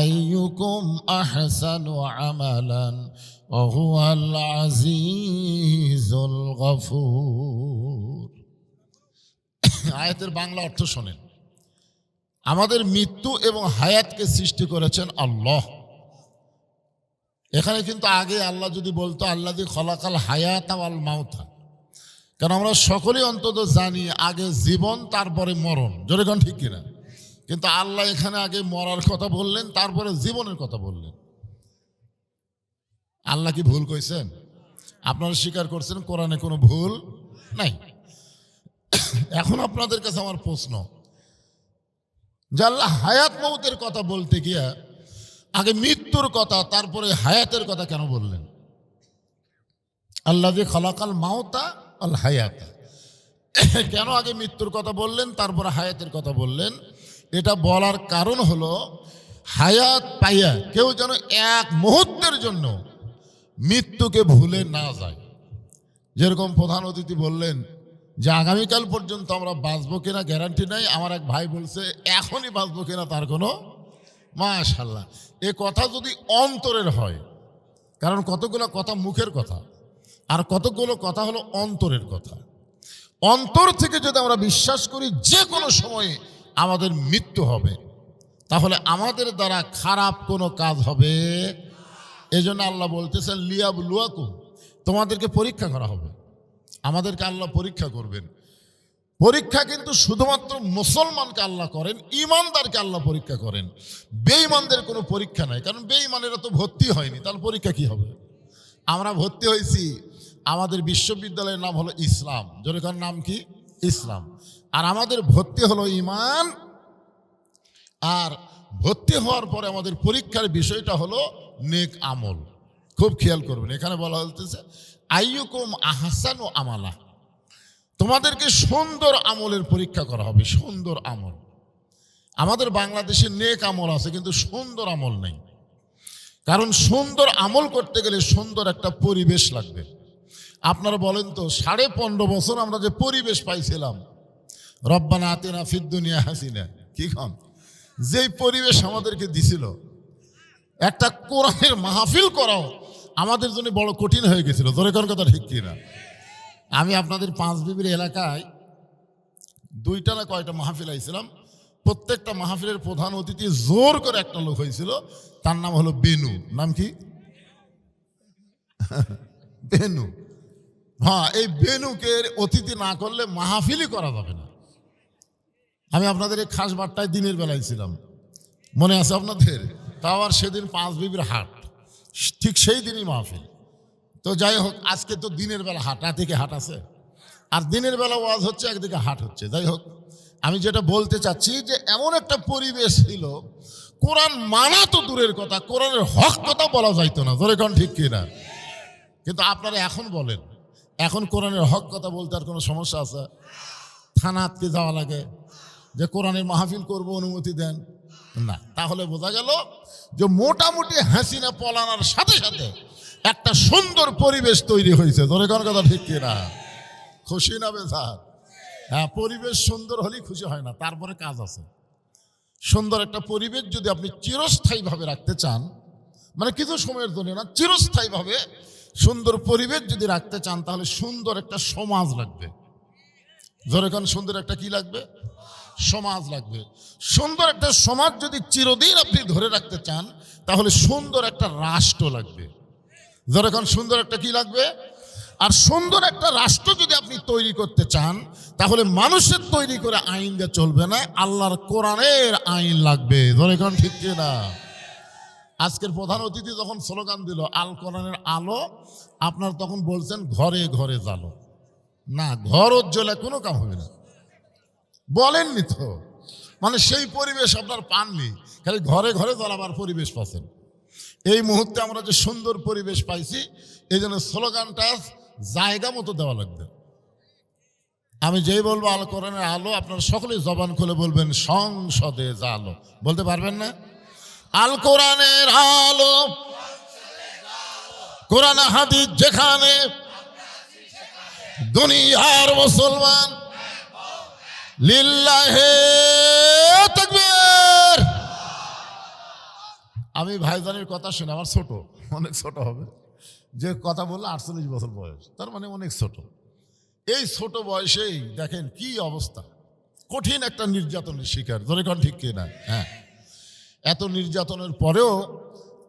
أيكم أحسن عملا وهو العزيز الغفور। আয়াতের বাংলা অর্থ শোনেন। আমাদের মৃত্যু এবং হায়াতকে সৃষ্টি করেছেন আল্লাহ। এখানে কিন্তু আগে আল্লাহ যদি বলতো আল্লাযী খলাকাল হায়াতা ওয়াল মাউতা, কারণ আমরা সকলেই অন্তত জানি আগে জীবন তারপরে মরণ, জোরে কোন ঠিক কিনা? কিন্তু আল্লাহ এখানে আগে মরার কথা বললেন, তারপরে জীবনের কথা বললেন। আল্লাহ কি ভুল কইছেন? আপনারা স্বীকার করছেন কোরআনে কোনো ভুল নাই। এখন আপনাদের কাছে আমার প্রশ্ন, যে আল্লাহ হায়াত মৌতের কথা বলতে গিয়া আগে মৃত্যুর কথা তারপরে হায়াতের কথা কেন বললেন? আল্লাহ যে খলাকাল মাওতা আল হায়াতা, কেন আগে মৃত্যুর কথা বললেন তারপরে হায়াতের কথা বললেন? এটা বলার কারণ হলো হায়াত পাইয়া কেউ যেন এক মুহূর্তের জন্য মৃত্যুকে ভুলে না যায়। যেরকম প্রধান অতিথি বললেন যে আগামীকাল পর্যন্ত আমরা বাঁচবো কিনা গ্যারান্টি নাই। আমার এক ভাই বলছে এখনই বাঁচবো কিনা তার কোনো, মাশাআল্লাহ, এ কথা যদি অন্তরের হয়, কারণ কতগুলো কথা মুখের কথা আর কতগুলো কথা হলো অন্তরের কথা। অন্তর থেকে যদি আমরা বিশ্বাস করি যে কোনো সময়ে আমাদের মৃত্যু হবে, তাহলে আমাদের দ্বারা খারাপ কোনো কাজ হবে। এই জন্য আল্লাহ বলতেছেন লিয়াবলুয়াকুম, তোমাদেরকে পরীক্ষা করা হবে। আমাদেরকে আল্লাহ পরীক্ষা করবেন। পরীক্ষা কিন্তু শুধুমাত্র মুসলমানকে আল্লাহ করেন, ইমানদারকে আল্লাহ পরীক্ষা করেন। বেঈমানদের কোনো পরীক্ষা নাই, কারণ বেঈমানেরা তো ভর্তি হয়নি, তাহলে পরীক্ষা কি হবে? আমরা ভর্তি হয়েছি, আমাদের বিশ্ববিদ্যালয়ের নাম হলো ইসলাম, যেরকম নাম কি ইসলাম, আর আমাদের ভর্তি হলো ইমান। আর ভর্তি হওয়ার পরে আমাদের পরীক্ষার বিষয়টা হলো নেক আমল। খুব খেয়াল করবেন, এখানে বলা হচ্ছে আইয়ুকুম আহসানু আমালা, তোমাদেরকে সুন্দর আমলের পরীক্ষা করা হবে। সুন্দর আমল, আমাদের বাংলাদেশে নেক আমল আছে কিন্তু সুন্দর আমল নেই। কারণ সুন্দর আমল করতে গেলে সুন্দর একটা পরিবেশ লাগবে। আপনারা বলেন তো 15.5 বছর আমরা যে পরিবেশ পাইছিলাম, রব্বানা আতিনা ফিদ দুনিয়া হাসিনা, কি খান, যেই পরিবেশ আমাদেরকে দিছিল, একটা কোরআনের মাহফিল করাও আমাদের জন্য বড় কঠিন হয়ে গেছিল। জোরে কোন কথা ঠিক কিনা? আমি আপনাদের পাঁচবিবির এলাকায় 2টা না কয়টা মাহফিল আইছিলাম, প্রত্যেকটা মাহফিলের প্রধান অতিথি জোর করে একটা লোক হয়েছিল, তার নাম হলো বেনু। নাম কি? বেনু। হ্যাঁ, এই বেনুকে অতিথি না করলে মাহফিলই করা যাবে না। আমি আপনাদের এই খাস বারটায় দিনের বেলায় ছিলাম, মনে আছে আপনাদের? তাও আর সেদিন পাঁচবিবির হাট, ঠিক সেই দিনই মাহফিল। তো যাই হোক, আজকে তো দিনের বেলা হাট, রাতে কি হাট আছে? আর দিনের বেলা ওয়াজ হচ্ছে, একদিকে হাট হচ্ছে। যাই হোক, আমি যেটা বলতে চাচ্ছি যে এমন একটা পরিবেশ ছিল, কোরআন মানা তো দূরের কথা, কোরআনের হক কথা বলা যাইতো না। ধরে কোন ঠিক কিনা? কিন্তু আপনারা এখন বলেন, এখন কোরআনের হক কথা বলতে আর কোনো সমস্যা আছে? থানা আটকে যাওয়া লাগে যে কোরআনের মাহফিল করব, অনুমতি দেন না। তাহলে বোঝা গেল যে মোটামুটি হাসিনা পলানোর সাথে সাথে একটা সুন্দর পরিবেশ তৈরি হয়েছে। ধরে কোন কথা ঠিক কিনা? খুশি না বেজার? হ্যাঁ, পরিবেশ সুন্দর হলেই খুশি হয় না, তারপরে কাজ আছে। সুন্দর একটা পরিবেশ যদি আপনি চিরস্থায়ীভাবে রাখতে চান, মানে কিছু সময়ের জন্য না, চিরস্থায়ীভাবে সুন্দর পরিবেশ যদি রাখতে চান, তাহলে সুন্দর একটা সমাজ লাগবে। যেরকম সুন্দর একটা কি লাগবে? সমাজ লাগবে। সুন্দর একটা সমাজ যদি চিরদিন আপনি ধরে রাখতে চান, তাহলে সুন্দর একটা রাষ্ট্র লাগবে। যেরকম সুন্দর একটা কি লাগবে? আর সুন্দর একটা রাষ্ট্র যদি আপনি তৈরি করতে চান, তাহলে মানুষের তৈরি করে আইন দিয়ে চলবে না, আল্লাহর কোরআনের আইন লাগবে। যেরকম ঠিক কিনা? আজকের প্রধান অতিথি যখন স্লোগান দিল আল কোরআনের আলো, আপনার তখন বলছেন ঘরে ঘরে জ্বালো। না, ঘর উজ্জ্বলে কোনো কাম হবে না, বলেননি তো। মানে সেই পরিবেশ আপনার পাননি, খালি ঘরে ঘরে জ্বালাবার পরিবেশ পাচ্ছেন। এই মুহূর্তে আমরা যে সুন্দর পরিবেশ পাইছি, এই জন্য স্লোগানটা জায়গা মতো দেওয়া লাগবে। আমি যেই বলবো আল কোরআনের আলো, আপনারা সকলেই জবান খুলে বলবেন সংসদে জালো। বলতে পারবেন না? আল কোরআনের আলো, কোরআন হাদিস যেখানে, দুনিয়ার মুসলমান লিল্লাহে তাকবীর। আমি ভাইজানের কথা শুনে, আমার ছোট, অনেক ছোট হবে, যে কথা বললো 48 বছর বয়স, তার মানে অনেক ছোট। এই ছোট বয়সেই দেখেন কি অবস্থা, কঠিন একটা নির্যাতনের শিকার। ধরে কোন ঠিক কিনা? হ্যাঁ, এত নির্যাতনের পরেও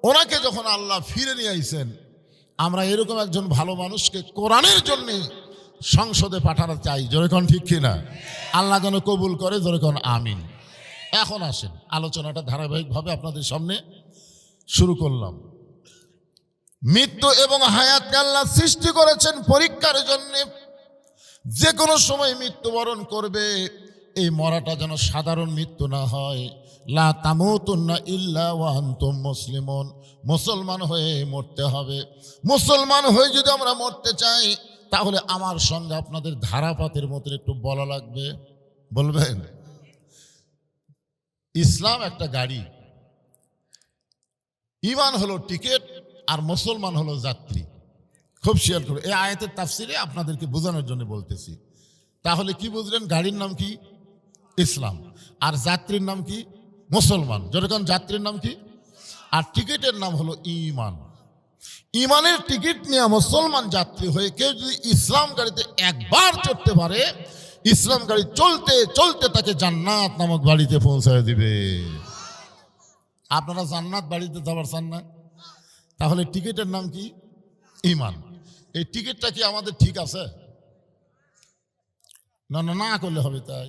ওনাকে যখন আল্লাহ ফিরে নিয়ে আইছেন, আমরা এরকম একজন ভালো মানুষকে কোরআনের জন্যে সংসদে পাঠাতে চাই। যেরকম ঠিক কিনা? আল্লাহ যেন কবুল করে। যেরকম আমিন। এখন আসেন, আলোচনাটা ধারাবাহিকভাবে আপনাদের সামনে শুরু করলাম। মৃত্যু এবং হায়াতকে আল্লাহ সৃষ্টি করেছেন পরীক্ষার জন্য। যে কোনো সময় মৃত্যুবরণ করবে, এই মরাটা যেন সাধারণ মৃত্যু না হয়। লা তামুতুন্না ইল্লা ওয়া আনতুম মুসলিমুন, মুসলমান হয়ে মরতে হবে। মুসলমান হয়ে যদি আমরা মরতে চাই তাহলে আমার সঙ্গে আপনাদের ধারাপাতের মতো একটু বলা লাগবে। বলবেন? ইসলাম একটা গাড়ি, ঈমান হলো টিকিট, আর মুসলমান হলো যাত্রী। খুব শেয়ার করো, এই আয়াতের তাফসিরে আপনাদেরকে বোঝানোর জন্য বলতেছি। তাহলে কি বুঝলেন? গাড়ির নাম কি? ইসলাম। আর যাত্রীর নাম কি? মুসলমান। যেরকম যাত্রীর নাম কি? আর টিকিটের নাম হলো ঈমান। ঈমানের টিকিট নিয়ে মুসলমান যাত্রী হয়ে কেউ যদি ইসলাম গাড়িতে একবার চড়তে পারে, ইসলাম গাড়ি চলতে চলতে তাকে জান্নাত নামক বাড়িতে পৌঁছায় দিবে। আপনারা জান্নাত বাড়িতে যাবার চান না? তাহলে টিকিটের নাম কি? ঈমান। এই টিকিটটা কি আমাদের ঠিক আছে? না না, না করলে হবে তাই।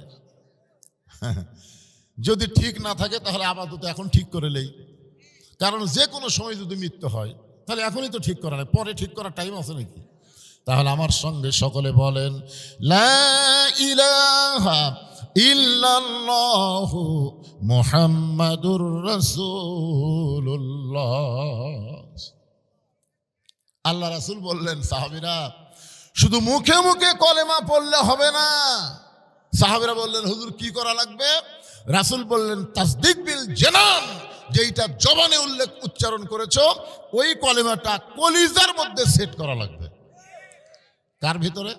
যদি ঠিক না থাকে তাহলে আপাতত এখন ঠিক করে নেই, কারণ যে কোনো সময় যদি মৃত্যু হয় তাহলে এখনই তো ঠিক করা নেই, পরে ঠিক করার টাইম আছে নাকি? তাহলে আমার সঙ্গে সকলে বলেন, লা ইলাহা ইল্লাল্লাহু মুহাম্মাদুর রাসূলুল্লাহ। আল্লাহ রাসূল বললেন, সাহাবীরা শুধু মুখে মুখে কলেমা পড়লে হবে না। সাহাবীরা বললেন, হুজুর কি করা লাগবে? রাসূল বললেন, তাসদিক বিল জানান, যেইটা জবানে উচ্চারণ করেছো ওই কলেমাটা কলিজার মধ্যে সেট করা লাগবে। কার ভিতরে?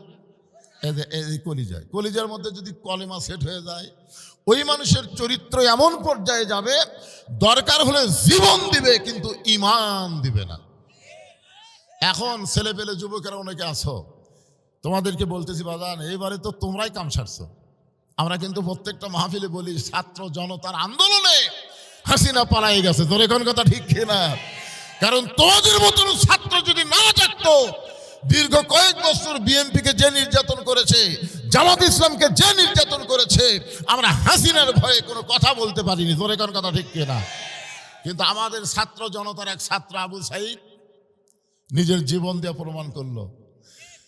এই কলিজায়। কলিজার মধ্যে যদি কলেমা সেট হয়ে যায়, ওই মানুষের চরিত্র এমন পর্যায়ে যাবে, দরকার হলে জীবন দিবে কিন্তু ঈমান দিবে না। এখন ছেলে পেলে যুবকেরা অনেকে আছো, তোমাদেরকে বলতেছি বাজান, এইবারে তো তোমরাই কাম সারছো। আমরা কিন্তু প্রত্যেকটা মাহফিলে বলি, ছাত্র জনতার আন্দোলনে হাসিনা পালাই গেছে। তোর এখন কথা ঠিক কিনা? কারণ তোমাদের মতন ছাত্র যদি না জাগতো, দীর্ঘ কয়েক বছর বিএনপিকে যে নির্যাতন করেছে, জামাত ইসলামকে যে নির্যাতন করেছে, আমরা হাসিনার ভয়ে কোনো কথা বলতে পারিনি। তোর এখন কথা ঠিক কিনা? কিন্তু আমাদের ছাত্র জনতার এক ছাত্র আবু সাইদ নিজের জীবন দিয়ে প্রমাণ করলো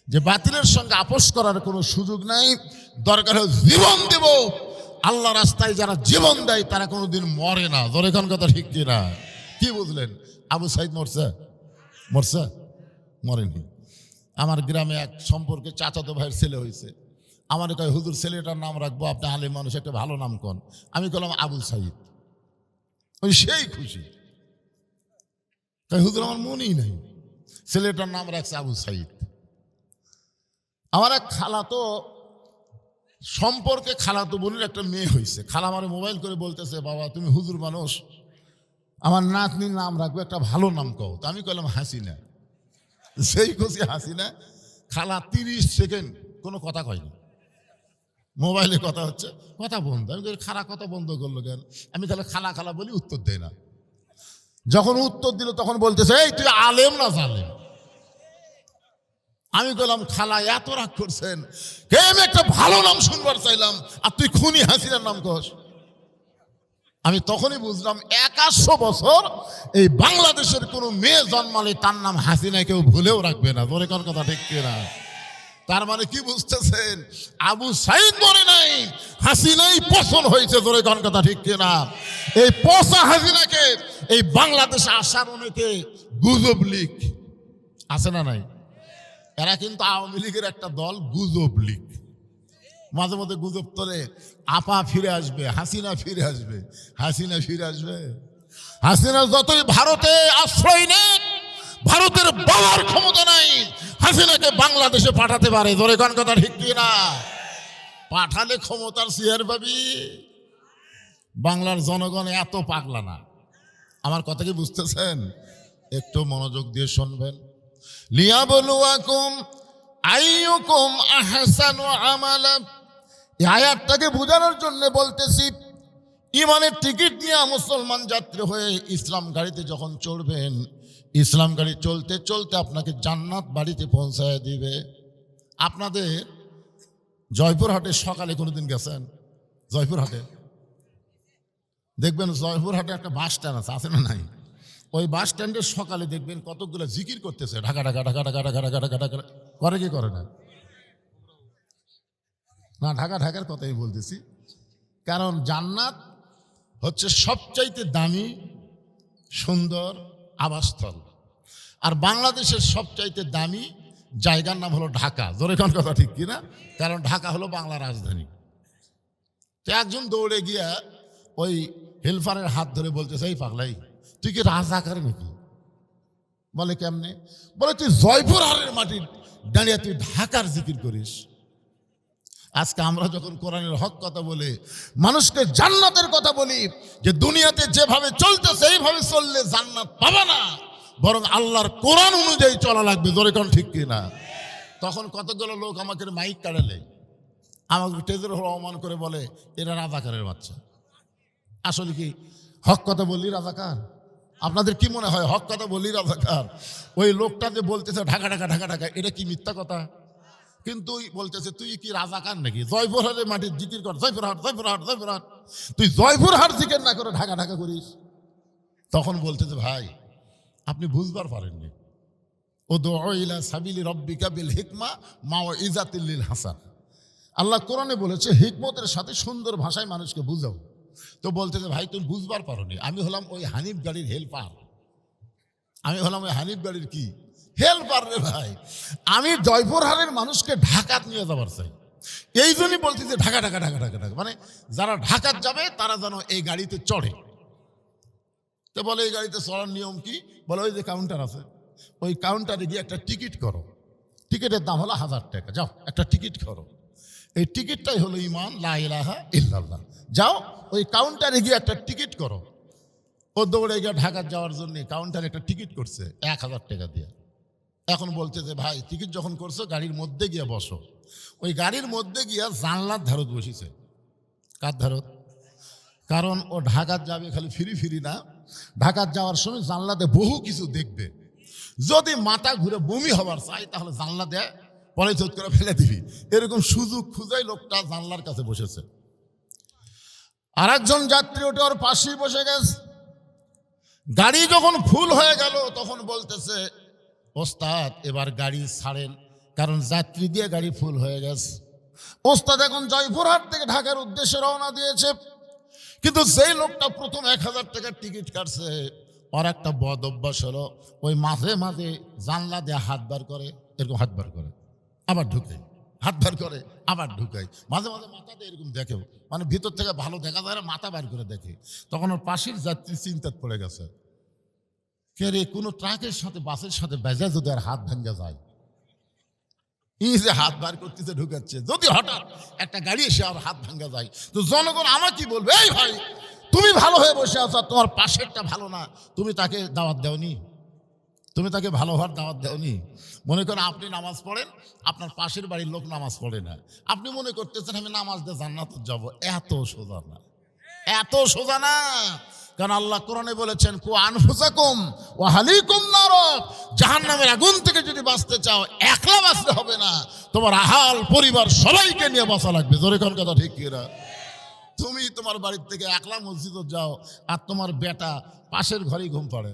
যে বাতিলের সঙ্গে আপোষ করার কোনো সুযোগ নাই, দরকার হলে জীবন দেব। আল্লাহ রাস্তায় যারা জীবন দেয় তারা কোনোদিন মরে না। তোর এখন কথা ঠিক কিনা? কি বুঝলেন? আবু সাইদ মরছে? মরছে? মরেনি। আমার গ্রামে এক সম্পর্কে চাচাতো ভাইয়ের ছেলে হয়েছে। আমার কয়, হুজুর ছেলেটার নাম রাখবো, আপনি আলেম মানুষ, একটা ভালো নাম কন। আমি বললাম আবু সাইদ। ওই সেই খুশি, তাই হুজুর আমার মনেই নাই, ছেলেটার নাম রাখছে আবু সাইদ। আমার এক খালাতো সম্পর্কে খালাতো বোনের একটা মেয়ে হয়েছে। খালা আমার মোবাইল করে বলতেছে, বাবা তুমি হুজুর মানুষ, আমার নাতনির নাম রাখবো, একটা ভালো নাম কও। তো আমি কইলাম হাসিনা। সেই খুশি হাসিনা। খালা 30 সেকেন্ড কোনো কথা কয়নি, মোবাইলে কথা হচ্ছে, কথা বন্ধ। আমি বলি, খালা কথা বন্ধ করলো কেন? আমি তাহলে খালা খালা বলি, উত্তর দেয় না। যখন উত্তর দিল তখন বলতেছে, এই তুই আলেম না জালেম? আমি বললাম, খালা এত রাগ করছেন, আমি একটা ভালো নাম শুনবার চাইলাম আর তুই খুনি হাসিনার নাম কস। আমি তখনই বুঝলাম 100 বছর এই বাংলাদেশের কোনো মেয়ে জন্মালে তার নাম হাসিনা কেউ ভুলেও রাখবে না। তোর কোন কথা ঠিক কিনা? তার মানে কি বুঝতেছেন? আবু সাইদ মরে নাই, হাসিনাই পছন্দ হয়েছে। তোর কোন কথা ঠিক কিনা? এই পচা হাসিনাকে এই বাংলাদেশে আসার অনেকে গুজব লীগ আছে না নাই? এরা কিন্তু আওয়ামী লীগের একটা দল, গুজব লীগ। মাঝে মধ্যে গুজব তোলে, আপা ফিরে আসবে, হাসিনা ফিরে আসবে, হাসিনা ফিরে আসবে। হাসিনা যতই ভারতে আশ্রয় নেন, ভারতের বাবার ক্ষমতা নাই হাসিনাকে বাংলাদেশে পাঠাতে পারে। ধরে কোন কথা ঠিক কিনা? পাঠালে ক্ষমতার চেয়ার পাবি। বাংলার জনগণ এত পাগলা না। আমার কথা কি বুঝতেছেন? একটু মনোযোগ দিয়ে শুনবেন। লিয়াবলুয়াকুম আইয়ুকুম আহসানু আমালা, এই আয়াতটাকে বোঝানোর জন্য বলতেছি। ইমানের টিকিট নিয়ে মুসলমান যাত্রী হয়ে ইসলাম গাড়িতে যখন চড়বেন, ইসলাম গাড়ি চলতে চলতে আপনাকে জান্নাত বাড়িতে পৌঁছায় দিবে। আপনাদের জয়পুরহাটে সকালে কোনোদিন গেছেন? জয়পুরহাটে দেখবেন, জয়পুরহাটে একটা বাস স্ট্যান্ড আছে না নাই? ওই বাস স্ট্যান্ডে সকালে দেখবেন কতগুলো জিকির করতেছে, ঢাকা ঢাকা ঢাকা ঢাকা ঢাকা ঢাকা ঢাকা ঢাকা। করে কি করে না? না, ঢাকা ঢাকার কথাই বলতেছি। কারণ জান্নাত হচ্ছে সবচাইতে দামি সুন্দর আবাসস্থল। আর বাংলাদেশের সবচাইতে দামি জায়গার নাম হলো ঢাকা। জোরে কোন কথা ঠিক কিনা? কারণ ঢাকা হলো বাংলা রাজধানী। তো একজন দৌড়ে গিয়া ওই হেলফারের হাত ধরে বলতেছে, এই পাগলাই, তুই কি রাজাকার নাকি? বলে কেমনে? বলে তুই জয়পুরহাটের মাটির দাঁড়িয়ে তুই ঢাকার জিকির করিস। আজকে আমরা যখন কোরআনের হক কথা বলে মানুষকে জান্নাতের কথা বলি, যে দুনিয়াতে যেভাবে চলতেছে এইভাবে চললে জান্নাত পাবা না, বরং আল্লাহর কোরআন অনুযায়ী চলা লাগবে। জোরে কোন ঠিক কিনা? তখন কতগুলো লোক আমাকে মাইক কাড়ালে, আমাকে টেজের অপমান করে বলে এরা রাজাকারের বাচ্চা। আসলে কি হক কথা বললি রাজাকার? আপনাদের কি মনে হয় হক কথা বললি রাজাকার? ওই লোকটা যে বলতেছে ঢাকা ঢাকা ঢাকা ঢাকা, এটা কি মিথ্যা কথা? কিন্তু বলতেছে তুই কি রাজাকার নাকি? জয়পুরহাটের মাটির জিকির কর, জয়পুরহাট জয়পুরহাট জয়পুরহাট। তুই জয়পুরহাট জিকির না করে ঢাকা ঢাকা করিস। তখন বলতেছে ভাই আপনি বুঝবার পারেননি, ও ইলা সাবিলি রব্বিকা বিল হিকমা মাউইজাতিল লিল হাসান। আল্লাহ কোরআনে বলেছে হিকমতের সাথে সুন্দর ভাষায় মানুষকে বুঝাও। তো বলতেছে ভাই তুমি বুঝবার পারোনি, আমি হলাম ওই হানিফ গাড়ির হেল্পার। আমি হলাম ওই হানিফ গাড়ির কি হেল্পার রে ভাই। আমি জয়পুরহাটের মানুষকে ঢাকাত নিয়ে যাবার চাই। এই জন্যই বলতেছে ঢাকা ঢাকা ঢাকা ঢাকা ঢাকা, মানে যারা ঢাকাত যাবে তারা যেন এই গাড়িতে চড়ে। তো বলে এই গাড়িতে চড়ার নিয়ম কি? বলে ওই যে কাউন্টার আছে, ওই কাউন্টারে গিয়ে একটা টিকিট করো। টিকিটের দাম হলো 1000 টাকা। যাও একটা টিকিট করো। এই টিকিটটাই হলো ঈমান, লা ইলাহা ইল্লাল্লাহ। যাও ওই কাউন্টারে গিয়ে একটা টিকিট করো। ও দৌড়ে গিয়ে ঢাকা যাওয়ার জন্য কাউন্টারে একটা টিকিট করছে 1000 টাকা দিয়ে। এখন বলতেছে ভাই টিকিট যখন করছো গাড়ির মধ্যে গিয়ে বসো। ওই গাড়ির মধ্যে গিয়া জানলার ধারত বসেছে। কার ধারত? কারণ ও ঢাকাত যাবে খালি ফিরি ফিরি না, ঢাকাত যাওয়ার সময় জানলাতে বহু কিছু দেখবে। যদি মাথা ঘুরে বমি হবার চাই তাহলে জানলা দেয় পরে চোখ করে ফেলে দিবি। এরকম সুযোগ খুঁজাই লোকটা জানলার কাছে বসেছে। আর একজন যাত্রী ওটা ওর পাশেই বসে গেছে। গাড়ি যখন ফুল হয়ে গেল তখন বলতেছে ওস্তাদ এবার গাড়ি ছাড়েন, কারণ যাত্রী দিয়ে গাড়ি ফুল হয়ে গেছে। ওস্তাদ এখন জয়পুরহাট থেকে ঢাকার উদ্দেশ্যে রওনা দিয়েছে। কিন্তু যেই লোকটা প্রথম 1000 টাকার টিকিট কাটছে, ওর একটা বদ অভ্যাস হলো ওই মাঝে মাঝে জানলা দিয়ে হাত বার করে, এরকম হাত বার করে আবার ঢুকে, হাত বার করে আবার ঢুকাই, মাঝে মাঝে মাথা দিয়ে এরকম দেখেও, মানে ভিতর থেকে ভালো দেখা যায় না, মাথা বার করে দেখে। তখন ওর পাশের যাত্রী চিন্তাত পড়ে গেছে, কে রে কোনো ট্রাকের সাথে বাসের সাথে বেজা যদি আর হাত ভাঙ্গা যায়, ই যে হাত বার করতেছে ঢুকাচ্ছে, যদি হঠাৎ একটা গাড়ি এসে আর হাত ভাঙ্গা যায় তো জনগণ আমার কি বলবে? এই ভাই তুমি ভালো হয়ে বসে আছো, তোমার পাশেরটা ভালো না, তুমি তাকে দাওয়াত দেওনি, তুমি তাকে ভালো হওয়ার দাওয়াত দেওনি। মনে করেন আপনি নামাজ পড়েন, আপনার পাশের বাড়ির লোক নামাজ পড়ে না, আপনি মনে করতেছেন আমি নামাজ দিয়ে জান্নাতে যাব। এত সোজা না, এত সোজা না। কারণ আল্লাহ কোরআনে বলেছেন কু আনফুসাকুম ওয়া আহলিকুম নার, জাহান্নামের আগুন থেকে যদি বাঁচতে চাও একলা বাঁচতে হবে না, তোমার আহাল পরিবার সবাইকে নিয়ে বাঁচা লাগবে। জোরে কোন কথা ঠিক কিনা? তুমি তোমার বাড়ির থেকে একলা মসজিদে যাও আর তোমার বেটা পাশের ঘরেই ঘুম পাড়ে।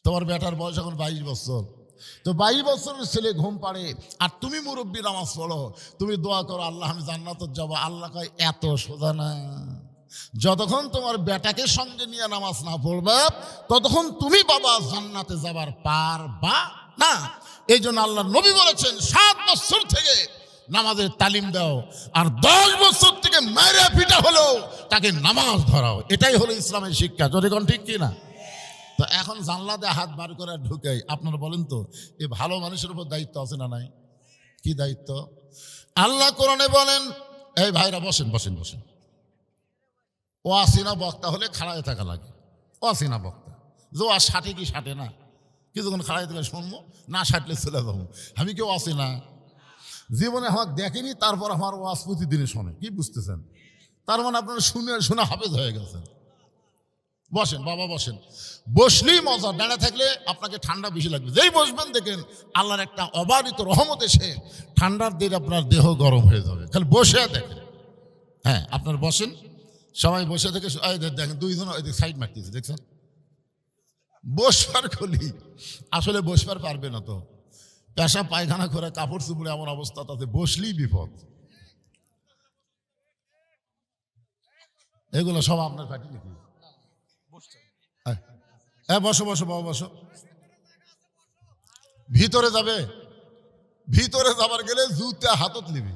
তোমার বেটার বয়স এখন 22 বছর, তো 22 বছরের ছেলে ঘুম পাড়ে আর তুমি মুরব্বী নামাজ পড়ো, তুমি দোয়া করো আল্লাহ আমি জান্নাতে যাব। আল্লাহ কয় এত সোজা না। যতক্ষণ তোমার বেটাকে সঙ্গে নিয়ে নামাজ না পড়বে ততক্ষণ তুমি বাবা জান্নাতে যাবার পারবা না। এই জন্য আল্লাহ নবী বলেছেন 7 বছর থেকে নামাজের তালিম দাও, আর 10 বছর থেকে মায়েরা পিটা হলো তাকে নামাজ ধরাও। এটাই হলো ইসলামের শিক্ষা। যদি কোন ঠিক কিনা? তো এখন জানলা দিয়ে হাত বার করে ঢুকাই, আপনারা বলেন তো এই ভালো মানুষের উপর দায়িত্ব আছে না নাই? কি দায়িত্ব? আল্লাহ কোরআনে বলেন, এই ভাইরা বসেন বসেন বসেন। ও আসিনা বক্তা হলে খাড়ায় থাকা লাগে, ও আসিনা বক্তা যে আর ষাটে কি ষাটে না, কিছুক্ষণ খাড়াই থেকে শুনবো, না ষাটলে চলে যাবো। আমি কেউ আসি না, জীবনে আমাকে দেখেনি, তারপর আমার ওয়াজ প্রতিদিনই শোনে। কি বুঝতেছেন? তার মানে আপনারা শুনে শুনে হাফেজ হয়ে গেছেন। বসেন বাবা বসেন, বসলেই মজা, দাঁড়া থাকলে আপনাকে ঠান্ডা বেশি লাগবে। যেই বসবেন দেখেন আল্লাহর একটা অবারিত রহমত এসে ঠান্ডার দিন আপনার দেহ গরম হয়ে যাবে। খালি বসে দেখেন। হ্যাঁ আপনার বসেন, সবাই বসে থেকে দেখেন 2 জন সাইড মারতেছে, দেখছেন? বসবার খুলি আসলে বসবার পারবে না, তো পেশা পায়খানা করে কাপড় চুপড়ে এমন অবস্থা, তাতে বসলেই বিপদ। এগুলো সব আপনার পার্টি নাকি? হ্যাঁ, বসো বসো বাবা, বসো। ভিতরে যাবে, ভিতরে যাবার গেলে জুতা হাতত নিবি,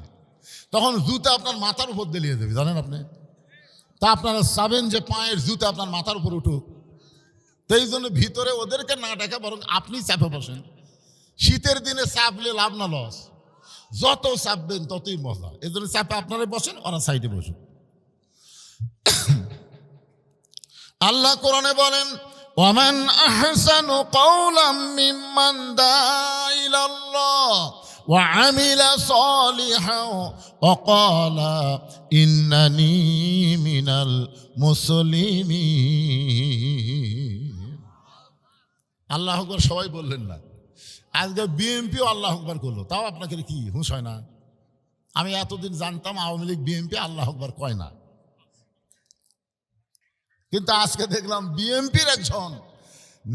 তখন জুতা আপনার মাথার উপর দিলিয়ে দেবে, জানেন আপনি? তা আপনারা চাবেন যে পায়ের জুতা আপনার মাথার উপর উঠুক, তো এই জন্য ভিতরে ওদেরকে না ডাকা বরং আপনি চাপে বসেন। শীতের দিনে চাপলে লাভ না লস, যত চাপবেন ততই মজা। এই জন্য চাপে আপনারা বসেন, ওরা সাইডে বসুন। আল্লাহ কোরআনে বলেন, ওয়ামান আহসানু কাওলাম মিম্মান দাআ ইলাল্লাহ ওয়া আমিলা সালিহান ওয়া ক্বালা ইন্নানি মিনাল মুসলিমিন। আল্লাহু আকবার সবাই বললেন না, আজকে বিএনপিও আল্লাহু আকবার করলো, তাও আপনাকে কি হুঁশ হয় না? আমি এতদিন জানতাম আওয়ামী লীগ বিএনপি আল্লাহু আকবার কয় না, কিন্তু আজকে দেখলাম বিএনপির একজন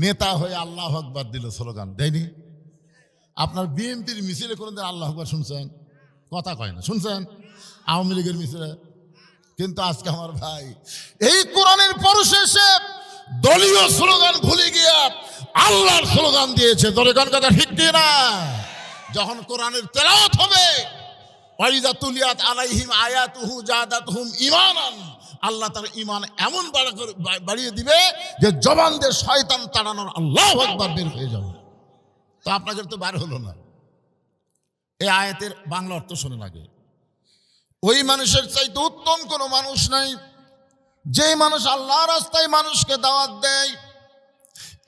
নেতা হয়ে আল্লাহ আকবার দিল, স্লোগান দেয়নি? আপনার বিএনপির মিছিলে কোনোদিন আল্লাহ আকবার শুনছেন? কথা কয় না, শুনছেন? আওয়ামী লীগের মিছিলে। কিন্তু আজকে আমার ভাই এই কোরআনের পরিশেষে দলীয় স্লোগান ভুলে গিয়া আল্লাহর স্লোগান দিয়েছে। দরকার কথা ঠিক না? যখন কোরআনের তেলাওয়াত হবে, ওয়াইযা তুলিয়াত আলাইহিম আয়াতুহু জাদাতহুম ঈমানান, আল্লাহ তার ঈমান এমন বাড়িয়ে দিবে যে জবান দিয়ে শয়তান তাড়ানোর আল্লাহু আকবার বের হয়ে যাবে। তো আপনাদের তো বার হলো না। এই আয়াতের বাংলা অর্থ শোনেন আগে। ওই মানুষের চাইতে উত্তম কোনো মানুষ নাই, যেই মানুষ আল্লাহর রাস্তায় মানুষকে দাওয়াত দেয়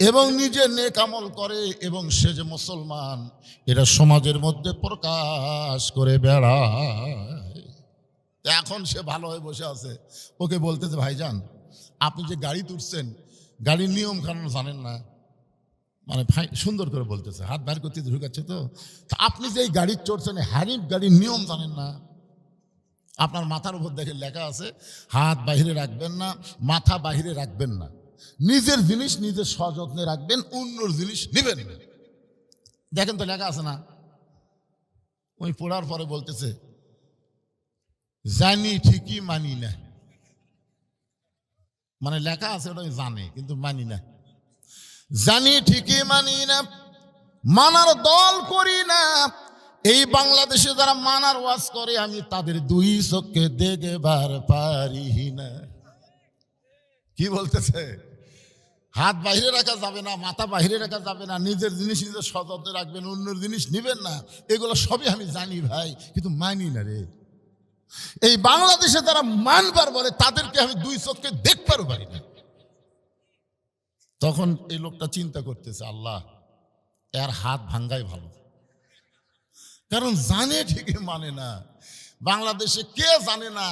এবং নিজে নেক আমল করে এবং সে যে মুসলমান এটা সমাজের মধ্যে প্রকাশ করে বেড়ায়। এখন সে ভালো হয়ে বসে আছে, ওকে বলতেছে, ভাইজান আপনি যে গাড়ি তুলছেন গাড়ির নিয়ম কানুন জানেন না? মানে সুন্দর করে বলতেছে, হাত বাইর করতে ঢুকাচ্ছে। তো আপনি যে এই গাড়ি চড়ছেন হ্যারিফ গাড়ির নিয়ম জানেন না? আপনার মাথার উপর দেখে লেখা আছে, হাত বাহিরে রাখবেন না, মাথা বাহিরে রাখবেন না, নিজের জিনিস নিজের সযত্নে রাখবেন, অন্যর জিনিস নিবেন না। দেখেন তো লেখা আছে না? ওই পড়ার পরে বলতেছে, জানি ঠিকই মানি না। মানে লেখা আছে ওটা জানে কিন্তু মানি না। জানি ঠিকই মানি না, মানার দল করি না। এই বাংলাদেশে যারা মানার ওয়াজ করে আমি তাদের দুই চোখে দেখবার পারি না। কি বলতেছে? হাত বাইরে রাখা যাবে না, মাথা বাইরে রাখা যাবে না, নিজের জিনিস নিজের সযত্নে রাখবেন, অন্যের জিনিস নিবেন না। এগুলো সবই আমি জানি ভাই, কিন্তু মানি না রে। এই বাংলাদেশে যারা মানবার বলে তাদেরকে আমি দুই চোখে দেখবার পারি না। তখন এই লোকটা চিন্তা করতেছে, আল্লাহ এর হাত ভাঙ্গাই ভালো, কারণ জানে ঠিকই মানে না। বাংলাদেশে কে জানে না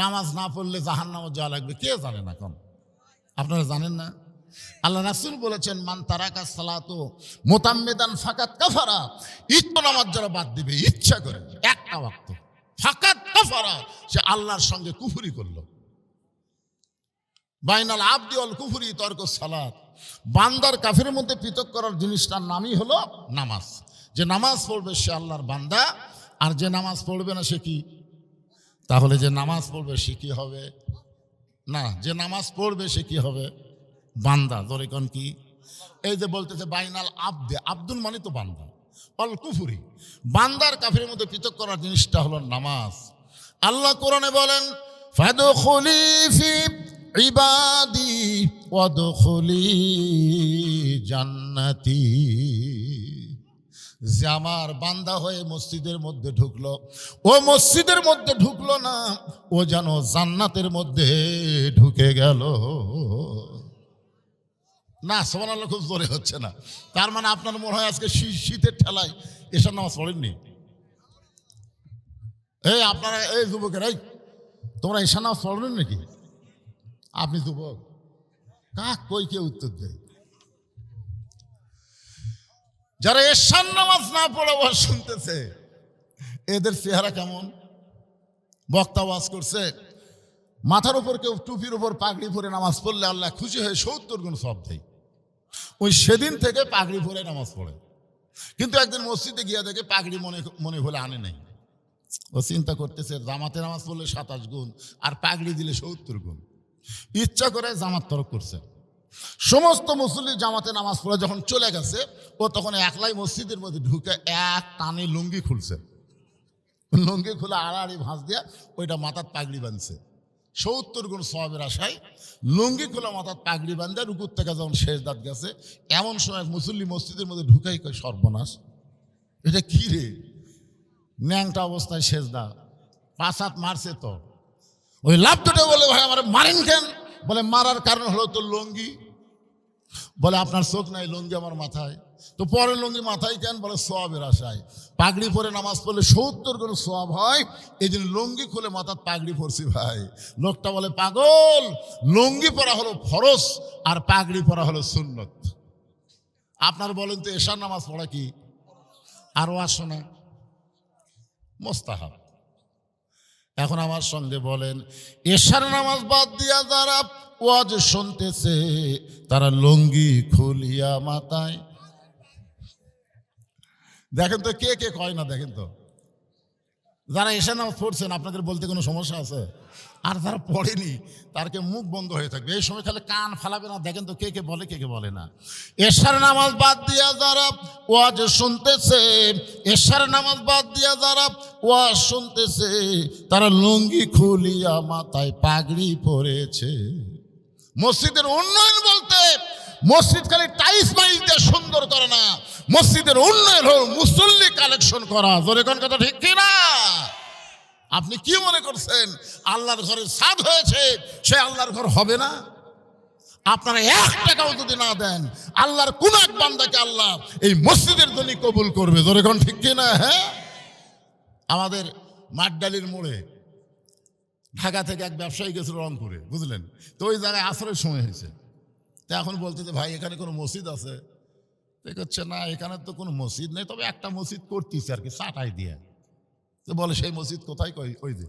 নামাজ না পড়লে জাহান্নামে যাওয়া লাগবে? কে জানে না? কম আপনারা জানেন না? আল্লাহ রাসূল বলেছেন, মান তারাকা সালাতু মুতাম্মিদান ফাকাত কাফারা। ইচ্ছা নামাজ যারা বাদ দিবে ইচ্ছা করে একটা ওয়াক্ত, ফাকাত কাফারা, সে আল্লাহর সঙ্গে কুফরি করলো। বাইনাল আবদি ওয়াল কুফরি তরকুস সালাত। বান্দার কাফের মধ্যে পৃথক করার জিনিসটার নামই হলো নামাজ। যে নামাজ পড়বে সে আল্লাহর বান্দা, আর যে নামাজ পড়বে না সে কি? তাহলে যে নামাজ পড়বে সে কি হবে? না, যে নামাজ পড়বে সে কি হবে? বান্দা। ধরে কোন কি? এই যে বলতেছে বাইনাল আবদে, আব্দুল মানে তো বান্দা, অল কুফুরি, বান্দার কাফের মধ্যে পৃথক করার জিনিসটা হলো নামাজ। আল্লাহ কোরআনে বলেন, ফাদখুলি ফি ইবাদি ওয়াদখুলি জান্নাতি। যে আমার বান্দা হয়ে মসজিদের মধ্যে ঢুকলো, ও মসজিদের মধ্যে ঢুকলো না, ও যেন জান্নাতের মধ্যে ঢুকে গেল। না সুবহানাল্লাহ, খুব জোরে হচ্ছে না। তার মানে আপনার মনে হয় আজকে শীতের ঠেলায় এসব নামাজ পড়েননি। এই আপনারা, এই যুবকের, এই তোমরা এসব নামাজ পড়েন নাকি? আপনি যুবক, কাক কই কে উত্তর দেয়? যারা এশার নামাজ না পড়ে ওয়াজ শুনতেছে, এদের চেহারা কেমন? বক্তা ওয়াজ করছে, মাথার উপর কেউ টুপির উপর পাগড়ি পরে নামাজ পড়লে আল্লাহ খুশি হয়ে 70 গুণ সওয়াব দেয়। ওই সেদিন থেকে পাগড়ি পরে নামাজ পড়ে, কিন্তু একদিন মসজিদে গিয়ে দেখে পাগড়ি মনে হলে আনে নাই। ও চিন্তা করতেছে, জামাতে নামাজ পড়লে 27 গুণ আর পাগড়ি দিলে 70 গুণ। ইচ্ছা করে জামাত তরক করছে। সমস্ত মুসল্লি জামাতে নামাজ পড়ে যখন চলে গেছে, ও তখন একলাই মসজিদের মধ্যে ঢুকে এক টানে লুঙ্গি খুলছে। লুঙ্গি খুলে আড়াআড়ি ভাঁজ দিয়া ওইটা মাথার পাগড়ি বাঁধছে। 70 গুণ সওয়াবের আশায় লুঙ্গি খোলা মাথার পাগড়ি বান্ধে রুকুর থেকে যখন শেষ দাঁত গেছে, এমন সময় মুসল্লি মসজিদের মধ্যে ঢুকাই কয় সর্বনাশ, এটা কি রে, ন্যাংটা অবস্থায় শেষ দাঁত, 5 হাত মারছে তো। ওই লাভ দুটো বলে ভাই আমার মারেন কেন? বলে মারার কারণ হলো তো লুঙ্গি। বলে আপনার চোখ নাই, লুঙ্গি আমার মাথায়। তো পরে লুঙ্গি মাথায় কেন? বলে সওয়াবের আশায়। পাগড়ি পরে নামাজ পড়লে 70 গুণ সওয়াব হয়, এই জন্য লুঙ্গি খুলে মাথার পাগড়ি পরছি ভাই। লোকটা বলে পাগল, লুঙ্গি পরা হলো ফরজ আর পাগড়ি পরা হলো সুন্নত। আপনার বলেন তো এশার নামাজ পড়া কি আর ওয়াজ শোনা মুস্তাহাব? এখন আমার সঙ্গে বলেন, এশার নামাজ বাদ দিয়া যারা ওয়াজ শুনতেছে তারা লুঙ্গি খুলিয়া মাথায়, দেখেন তো কে কে কয় না, দেখেন তো। যারা এশার নামাজ পড়ছেন আপনাদের বলতে কোনো সমস্যা আছে? আর যারা পড়েনি তারকে মুখ বন্ধ হয়ে থাকবে, এই সময় খালি কান ফালাবে না। দেখেন তো কে কে বলে, কে কে বলে না। এশার নামাজ বাদ দিয়া যারা ওয়াজ শুনতেছে, এশার নামাজ বাদ দিয়া যারা ওয়াজ শুনতেছে তারা লুঙ্গি খুলিয়া মাথায় পাগড়ি পরেছে। মসজিদের উন্নয়ন বলতে মসজিদ খালি টাইলস মাইলস দিয়ে সুন্দর করে না, মসজিদের উন্নয়ন হল মুসল্লি কালেকশন করা। জোরে কোন কথা ঠিক কিনা? আপনি কি মনে করছেন আল্লাহর ঘরের ছাদ হয়েছে সে আল্লাহর ঘর হবে না? আপনারা 1 টাকাও যদি না দেন, আল্লাহর কোন এক বান্দাকে আল্লাহ এই মসজিদের জন্য কবুল করবে। জোরে কোন ঠিক কিনা? হ্যাঁ, আমাদের মাঠডালির মোড়ে ঢাকা থেকে এক ব্যবসায়ী গেছিল রংপুরে, বুঝলেন তো। ওই জায়গায় আসরের সময় হয়েছে, তো এখন বলতেছে ভাই এখানে কোনো মসজিদ আছে? হচ্ছে না, এখানে তো কোনো মসজিদ নেই, তবে একটা মসজিদ করতেছে আর কি চাটাই দিয়ে। তো বলে সেই মসজিদ কোথায়? কই ওই যে।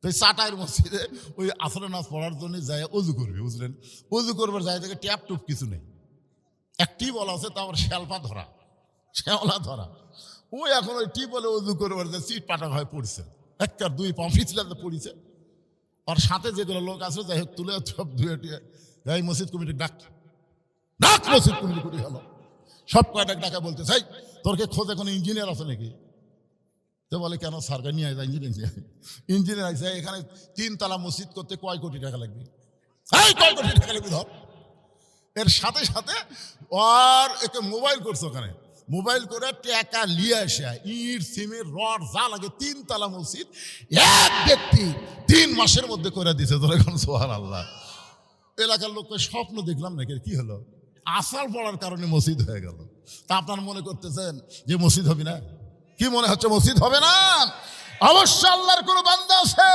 তো ওই চাটাইয়ের মসজিদে ওই আসরের নামাজ পড়ার জন্য যায় অজু করবে, বুঝলেন। অজু করবার যায় থেকে ট্যাপ টুপ কিছু নেই, একটি বলা আছে, তারপর শ্যালপা ধরা, শ্যাওলা ধরা। ওই এখন ওই টি বলে অজু করবার যায়, সিট পাটা হয়ে পড়ছে, একটা 2 পা পিছলাতে পড়েছে। আর সাথে যেগুলো লোক আছে যাই হোক তুলে সব ধুয়ে টুয়ে এই মসজিদ কমিটি ডাক মসজিদ কমিটি করে হলো সব কয়টা ডাকা বলতে চাই তোর কে খোঁজে কোনো ইঞ্জিনিয়ার আছে নাকি? তো বলে কেন সরকার নিয়ে যায় ইঞ্জিনিয়ার আছে এখানে 3 তলা মসজিদ করতে কয় কোটি টাকা লাগবে? কয় কোটি টাকা লাগবে ধর। এর সাথে সাথে আর একে মোবাইল করছে, ওখানে মোবাইল করে টাকা নিয়ে আসে ইট সিমেন্ট রড যা লাগে 3 তলা মসজিদ এক ব্যক্তি 3 মাসের মধ্যে করে দিছে। ধরে এখন সুবহানাল্লাহ। এলাকার লোককে স্বপ্ন দেখলাম নাকি, কি হলো? আসার পড়ার কারণে মসজিদ হয়ে গেল। তা আপনার মনে করতেছেন যে মসজিদ হবে না? কি মনে হচ্ছে মসজিদ হবে না? অবশ্য আল্লাহর কোন বান্দা আছে,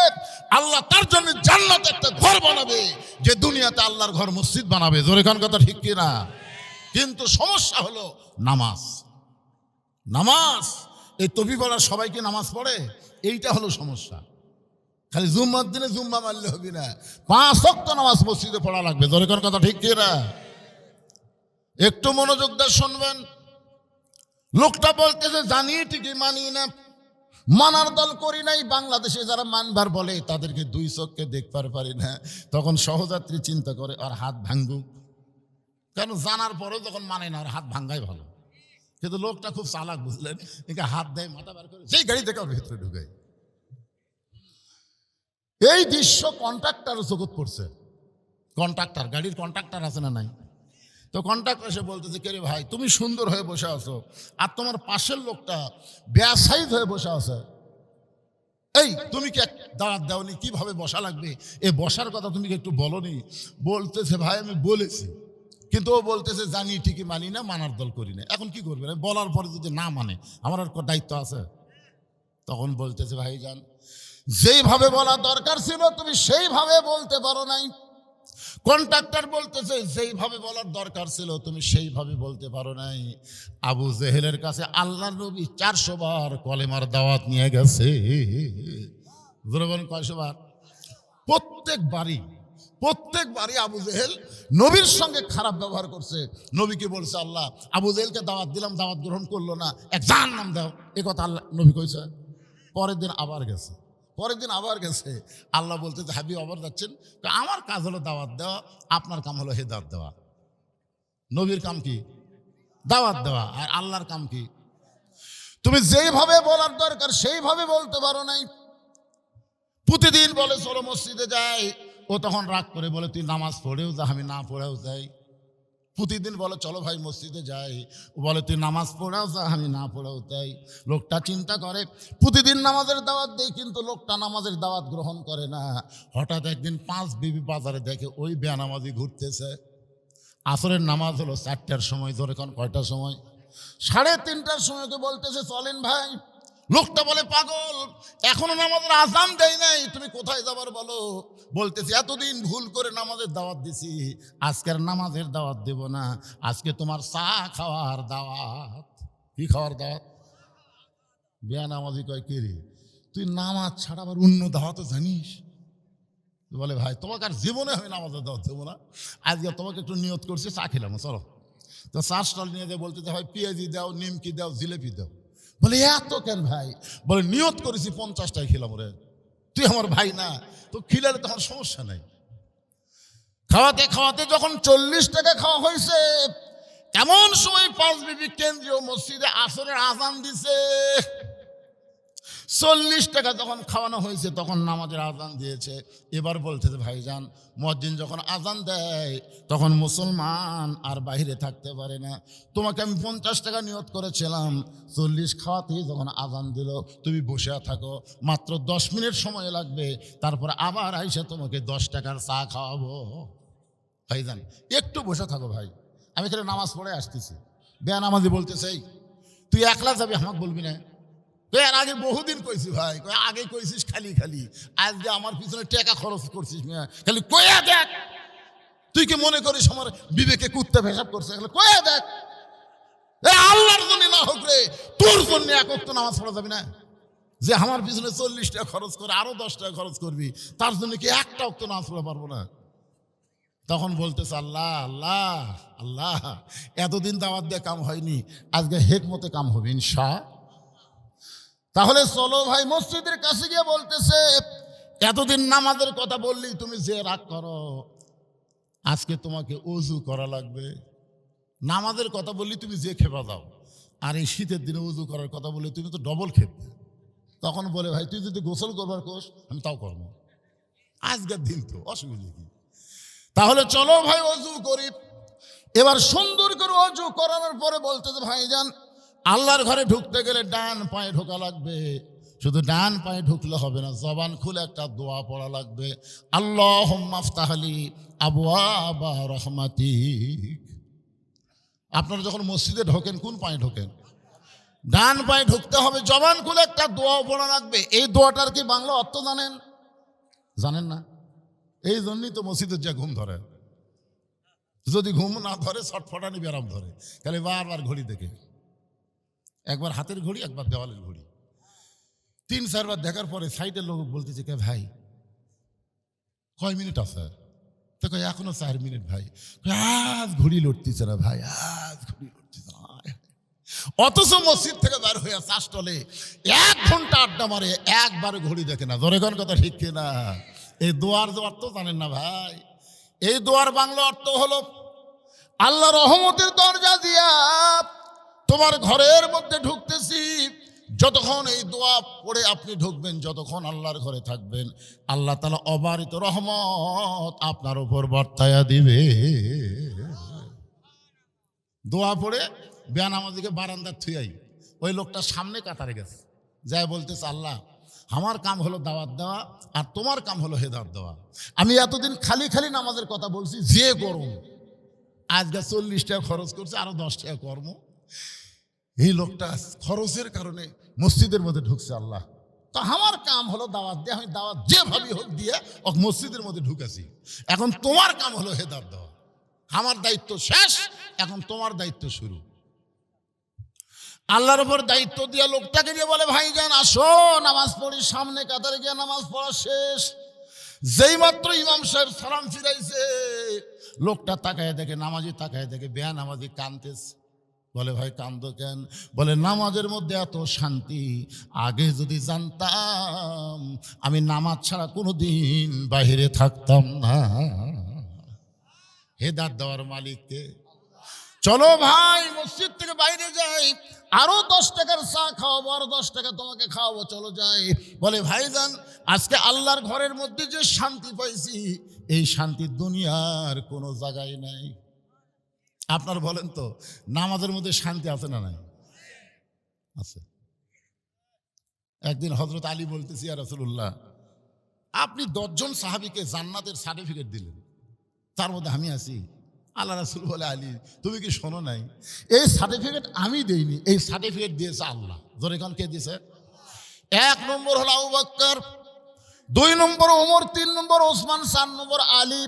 আল্লাহ তার জন্য জান্নাতে একটা ঘর বানাবে, যে দুনিয়াতে আল্লাহর ঘর মসজিদ বানাবে। জোরে কোন কথা ঠিক কিনা? কিন্তু সমস্যা হলো নামাজ। নামাজ এই তবি পড়ার সবাইকে নামাজ পড়ে, এইটা হলো সমস্যা। খালি জুম্মার দিনে জুম্মা মারলে হবে না, 5 ওয়াক্ত নামাজ মসজিদে পড়া লাগবে। জোরে কোন কথা ঠিক কিনা? একটু মনোযোগ দিয়ে শুনবেন। লোকটা বলতেছে জানি ঠিকই মানি না, মানার দল করি নাই। বাংলাদেশে যারা মানবার বলে তাদেরকে 2 চোখকে দেখবার পারি না। তখন সহযাত্রী চিন্তা করে আর হাত ভাঙ্গুক, কেন জানার পরেও যখন মানে না আর হাত ভাঙ্গাই ভালো। কিন্তু লোকটা খুব চালাক, বুঝলেন, একে হাত দেয় মাথা বার করে সেই গাড়ি থেকে ভেতরে ঢুকে। এই দৃশ্য কন্ট্রাক্টর জগৎ পড়ছে। কন্ট্রাক্টর, গাড়ির কন্ট্রাক্টর আছে না নাই? তো কন্ট্রাক্টর এসে বলতেছে কে রে ভাই, তুমি সুন্দর হয়ে বসে আছো আর তোমার পাশের লোকটা বেসাইজ হয়ে বসে আছে, এই তুমি কি দাঁড়াত দাওনি, কিভাবে বসা লাগবে, এ বসার কথা তুমি কি একটু বলনি? বলতেছে ভাই আমি বলেছি, কিন্তু ও বলতেছে জানি ঠিকই মানি না, মানার দল করি না। এখন কি করবে? বলার পরে যদি না মানে আমার আর দায়িত্ব আছে? তখন বলতেছে ভাই জান, যেইভাবে বলা দরকার ছিল তুমি সেইভাবে বলতে পারো নাই। কন্ট্রাক্টর বলতেছে যেইভাবে বলার দরকার ছিল তুমি সেইভাবে বলতে পারো নাই। আবু জেহেলের কাছে আল্লাহর নবী 400 বার কলেমার দাওয়াত নিয়ে গেছে। কয়শো বার? প্রত্যেকবারই আবু জেহেল নবীর সঙ্গে খারাপ ব্যবহার করছে। নবীকে বলছে আল্লাহ আবু জেহেলকে দাওয়াত দিলাম, দাওয়াত গ্রহণ করলো না, এক জাহান্নাম দাও, এ কথা আল্লাহ নবী কইছে। পরের দিন আবার গেছে, পরের দিন আবার গেছে। আল্লাহ বলতে যে হাবিব আবার যাচ্ছেন? আমার কাজ হলো দাওয়াত দেওয়া, আপনার কাম হলো হেদায়েত দেওয়া। নবীর কাম কি? দাওয়াত দেওয়া। আর আল্লাহর কাম কি? তুমি যেইভাবে বলার দরকার সেইভাবে বলতে পারো নাই। প্রতিদিন বলে চলো মসজিদে যাই, ও তখন রাগ করে বলে তুই নামাজ পড়েও যা, আমি না পড়েও যাই। প্রতিদিন বলে চলো ভাই মসজিদে যাই, ও বলে তুই নামাজ পড়েও যা, আমি না পড়েও যাই। লোকটা চিন্তা করে প্রতিদিন নামাজের দাওয়াত দেয়, কিন্তু লোকটা নামাজের দাওয়াত গ্রহণ করে না। হঠাৎ একদিন 5 বিবি বাজারে দেখে ওই বেনামাজি ঘুরতেছে। আসরের নামাজ হলো 4টার সময়, ধরে এখন কয়টার সময়? 3:30টার সময়। তো বলতেছে চলেন ভাই। লোকটা বলে পাগল, এখনো নামাজের আজান দেয় নাই, তুমি কোথায় যাবার বলো? বলতেছি এতদিন ভুল করে নামাজের দাওয়াত দিছি, আজকের নামাজের দাওয়াত দেব না, আজকে তোমার চা খাওয়ার দাওয়াত। কি খাওয়ার দাওয়াত? বেনামাজি কয় কে রে, তুই নামাজ ছাড়া আবার অন্য দাওয়াতও জানিস? বলে ভাই তোমাকে আর জীবনে আমি নামাজের দাওয়াত দেবো না, আজকে তোমাকে একটু নিয়ত করছি, চা খেলাম, চলো। তো চা স্টল নিয়ে যায়, বলতে ভাই পেঁয়াজি দাও, নিমকি দাও, জিলেপি দাও। বলে এত কেন ভাই? বলে নিয়ত করেছি 50টাই খেলাম রে, তুই আমার ভাই না, তো খিলালে তো আমার সমস্যা নাই। খাওয়াতে খাওয়াতে যখন 40 টাকা খাওয়া হয়েছে, এমন সময় 5 বিবি কেন্দ্রীয় মসজিদে আসরের আজান দিছে। 40 টাকা যখন খাওয়ানো হয়েছে তখন নামাজের আজান দিয়েছে। এবার বলতেছে ভাইজান, মুয়াজ্জিন যখন আজান দেয় তখন মুসলমান আর বাইরে থাকতে পারে না। তোমাকে আমি 50 টাকা নিয়ত করেছিলাম, 40 খাওয়াতেই যখন আজান দিল, তুমি বসে থাকো, মাত্র 10 মিনিট সময় লাগবে, তারপর আবার আইসা তোমাকে 10 টাকার চা খাওয়াবো। ভাইজান একটু বসে থাকো ভাই, আমি এখানে নামাজ পড়ে আসতেছি। বেনামাজি বলতেছে এই তুই একলা যাবি, আমাকে বলবি না? এর আগে বহুদিন কইছি ভাই, আগে কইছিস খালি খালি, আজকে আমার পিছনে টাকা খরচ করছিস মিয়া, খালি কয়া দেখ। তুই কি মনে করিস আমার বিবেকে কুত্তা পেশাব করছে? কয়া দেখ, আল্লাহর জন্য না হোক রে, তোর জন্য এক ওয়াক্ত নামাজ পড়া যাবে না? যে আমার পিছনে 40 টাকা খরচ করে আরো 10 টাকা খরচ করবি, তার জন্য কি একটা ওয়াক্ত নামাজ পড়া পারবো না? তখন বলতেছে আল্লাহ আল্লাহ আল্লাহ, এতদিন দাওয়াত দিয়ে কাম হয়নি, আজকে হেকমতে কাম হবে ইনশাআল্লাহ। তাহলে চলো ভাই মসজিদের কাছে গিয়ে বলতেছে এতদিন নামাজের কথা বললি তুমি যে রাগ করো, আজকে তোমাকে ওযু করা লাগবে। নামাজের কথা বললি তুমি যে খেপা দাও, আর এই শীতের দিনে ওযু করার কথা বললে তুমি তো ডবল খেপবে। তখন বলে ভাই তুই যদি গোসল করবার কোস আমি তাও করবো, আজকের দিন তো অসুবিধা কি? তাহলে চলো ভাই ওযু করি। এবার সুন্দর করে ওযু করানোর পরে বলতেছে ভাইজান, আল্লাহর ঘরে ঢুকতে গেলে ডান পায়ে ঢোকা লাগবে। শুধু ডান পায়ে ঢুকলে হবে না, জবান খুলে একটা দোয়া পড়া লাগবে, আল্লাহুম্মা আফতাহলি আবওয়াবা রাহমাতিক। আপনারা যখন মসজিদে ঢোকেন কোন পায়ে ঢোকেন? ডান পায়ে ঢুকতে হবে, জবান খুলে একটা দোয়া পড়া লাগবে। এই দোয়াটার কি বাংলা অর্থ জানেন? জানেন না? এই জন্যই তো মসজিদের যা ঘুম ধরে। যদি ঘুম না ধরে ছটফটানি ব্যারাম ধরে, খালি বারবার ঘড়ি দেখে, একবার হাতের ঘড়ি একবার দেওয়ালের ঘড়ি, 3-4 বার দেখার পরে সাইডের লোক বলতেছে কে ভাই কয় মিনিট আছে? তো কয় এখনো 4 মিনিট ভাই। আজ ঘড়ি লড়তেছে না ভাই, আজ ঘড়ি লড়তেছে না। অথচ মসজিদ থেকে বের হয়ে চাষটলে 1 ঘন্টা আড্ডা মারে, একবার ঘড়ি দেখে না। ধরে কোন কথা ঠিক কিনা? এই দোয়ার যে অর্থ জানেন না ভাই? এই দোয়ার বাংলা অর্থ হলো আল্লাহ রহমতের দরজা দিয়া তোমার ঘরের মধ্যে ঢুকতেছি, যতক্ষণ এই দোয়া পড়ে আপনি ঢুকবেন, যতক্ষণ আল্লাহর ঘরে থাকবেন, আল্লাহ তাআলা অবারিত রহমত আপনার উপর বর্তায়া দিবে। দোয়া পড়ে বেনামাজিকে বারান্দার থুয়াই, ওই লোকটা সামনে কাতারে গেছে, যাই বলতেছে আল্লাহ আমার কাম হলো দাওয়াত দেওয়া, আর তোমার কাম হলো হেদায়েত দেওয়া। আমি এতদিন খালি খালি নামাজের কথা বলছি, যে গরম, আজকে 40 টাকা খরচ করছে, আরো 10 টাকা কর্ম। এই লোকটা খরচের কারণে মসজিদের মধ্যে ঢুকছে। আল্লাহ তো আমার কাম হলো দাওয়াত দিয়ে, আমি দাওয়াত যেভাবে হোক দিয়ে ও মসজিদের মধ্যে ঢুকেছি। এখন তোমার কাম হলো হেদায়েত দেওয়া, আমার দায়িত্ব শেষ, এখন তোমার দায়িত্ব শুরু। আল্লাহর উপর দায়িত্ব দিয়ে লোকটাকে দিয়ে বলে ভাইজান আসো নামাজ পড়ি। সামনে কাতারে গিয়ে নামাজ পড়া শেষ, যেই মাত্র ইমাম সাহেব সালাম ফিরাইছে, লোকটা তাকায় দেখে, নামাজি তাকায় দেখে বেনামাজি কাঁদতেছে। বলে ভাই কান্দো কেন? বলে নামাজের মধ্যে এত শান্তি, আগে যদি জানতাম আমি নামাজ ছাড়া কোনোদিন বাহিরে থাকতাম না। হেদায়েত দেওয়ার মালিককে। চলো ভাই মসজিদ থেকে বাইরে যাই, আরো 10 টাকার চা খাওয়াবো, আরো 10 টাকা তোমাকে খাওয়াবো, চলো যাই। বলে ভাইজান আজকে আল্লাহর ঘরের মধ্যে যে শান্তি পাইছি, এই শান্তি দুনিয়ার কোনো জায়গায় নাই। আপনার বলেন তো নামাজের মধ্যে শান্তি আছে না নাই? আছে। একদিন হযরত আলী বলতেছি, ইয়া রাসূলুল্লাহ আপনি 10 জন সাহাবীকে জান্নাতের সার্টিফিকেট দিলেন, তার মধ্যে আমি আছি। আল্লাহ রাসূল বলে, আলী তুমি কি শোনো নাই? এই সার্টিফিকেট আমি দেইনি, এই সার্টিফিকেট দিয়েছে আল্লাহ। জোরে কোন কে দিয়েছে? 1 নম্বর হলো আবু বকর, 2 নম্বর ওমর, 3 নম্বর ওসমান, 4 নম্বর আলী,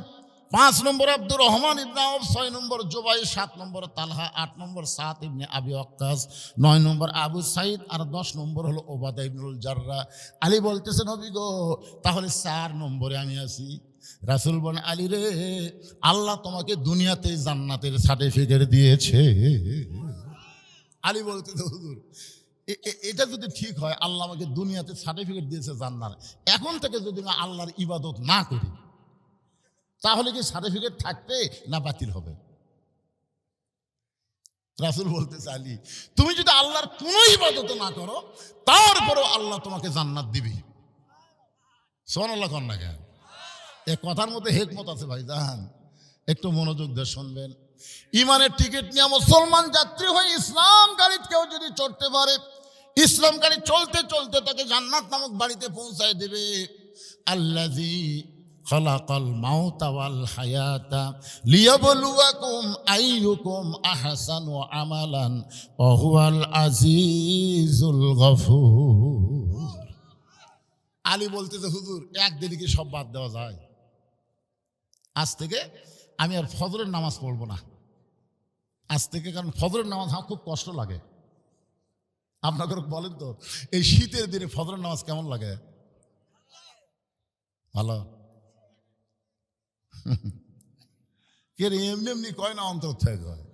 5 নম্বর আব্দুর রহমান ইবনে আউফ, 6 নম্বর জুবাই, 7 নম্বর তালহা, 8 নম্বর সাদ ইবনে আবি ওয়াক্কাস, 9 নম্বর আবু সাইদ, আর 10 নম্বর হলো ওবাদা ইবনুল জাররা। আলী বলতেছে নবী গো তাহলে 4 নম্বরে আমি আছি। রাসূল বলেন, আলী রে আল্লাহ তোমাকে দুনিয়াতে জান্নাতের সার্টিফিকেট দিয়েছে। আলী বলতেছে হুজুর এটা যদি ঠিক হয়, আল্লাহ আমাকে দুনিয়াতে সার্টিফিকেট দিয়েছে জান্নাত, এখন থেকে যদি আমি আল্লাহর ইবাদত না করি তাহলে কি সার্টিফিকেট থাকবে না বাতিল হবে? রাসূল বলতেছে, আলী তুমি যদি আল্লাহর কোনো ইবাদত না করো তারপরেও আল্লাহ তোমাকে জান্নাত দিবে। সুবহানাল্লাহ কন না কেন? এই কথার মধ্যে হিকমত আছে ভাইজান, একটু মনোযোগ দিয়ে শুনবেন। ইমানের টিকিট নিয়ে মুসলমান যাত্রী হয়ে ইসলাম গাড়িতে কেউ যদি চড়তে পারে, ইসলাম গাড়ি চলতে চলতে তাকে জান্নাত নামক বাড়িতে পৌঁছায় দেবে। আল্লাযী খালাকাল মাউতা ওয়াল হায়াতা লিয়াবলুয়াকুম আইয়ুকুম আহসানু আমালান ওয়া হুয়াল আজিজুল গফুর। আলী বলতেছে, হুজুর একদিনে কি সব বাদ দেওয়া যায়? আজ থেকে আমি আর ফজরের নামাজ পড়বো না আজ থেকে, কারণ ফজরের নামাজ আমার খুব কষ্ট লাগে। আপনাদের বলেন তো এই শীতের দিনে ফজরের নামাজ কেমন লাগে? ভালো। কে এমনি এমনি কয় না, অন্তর থেকে কয়।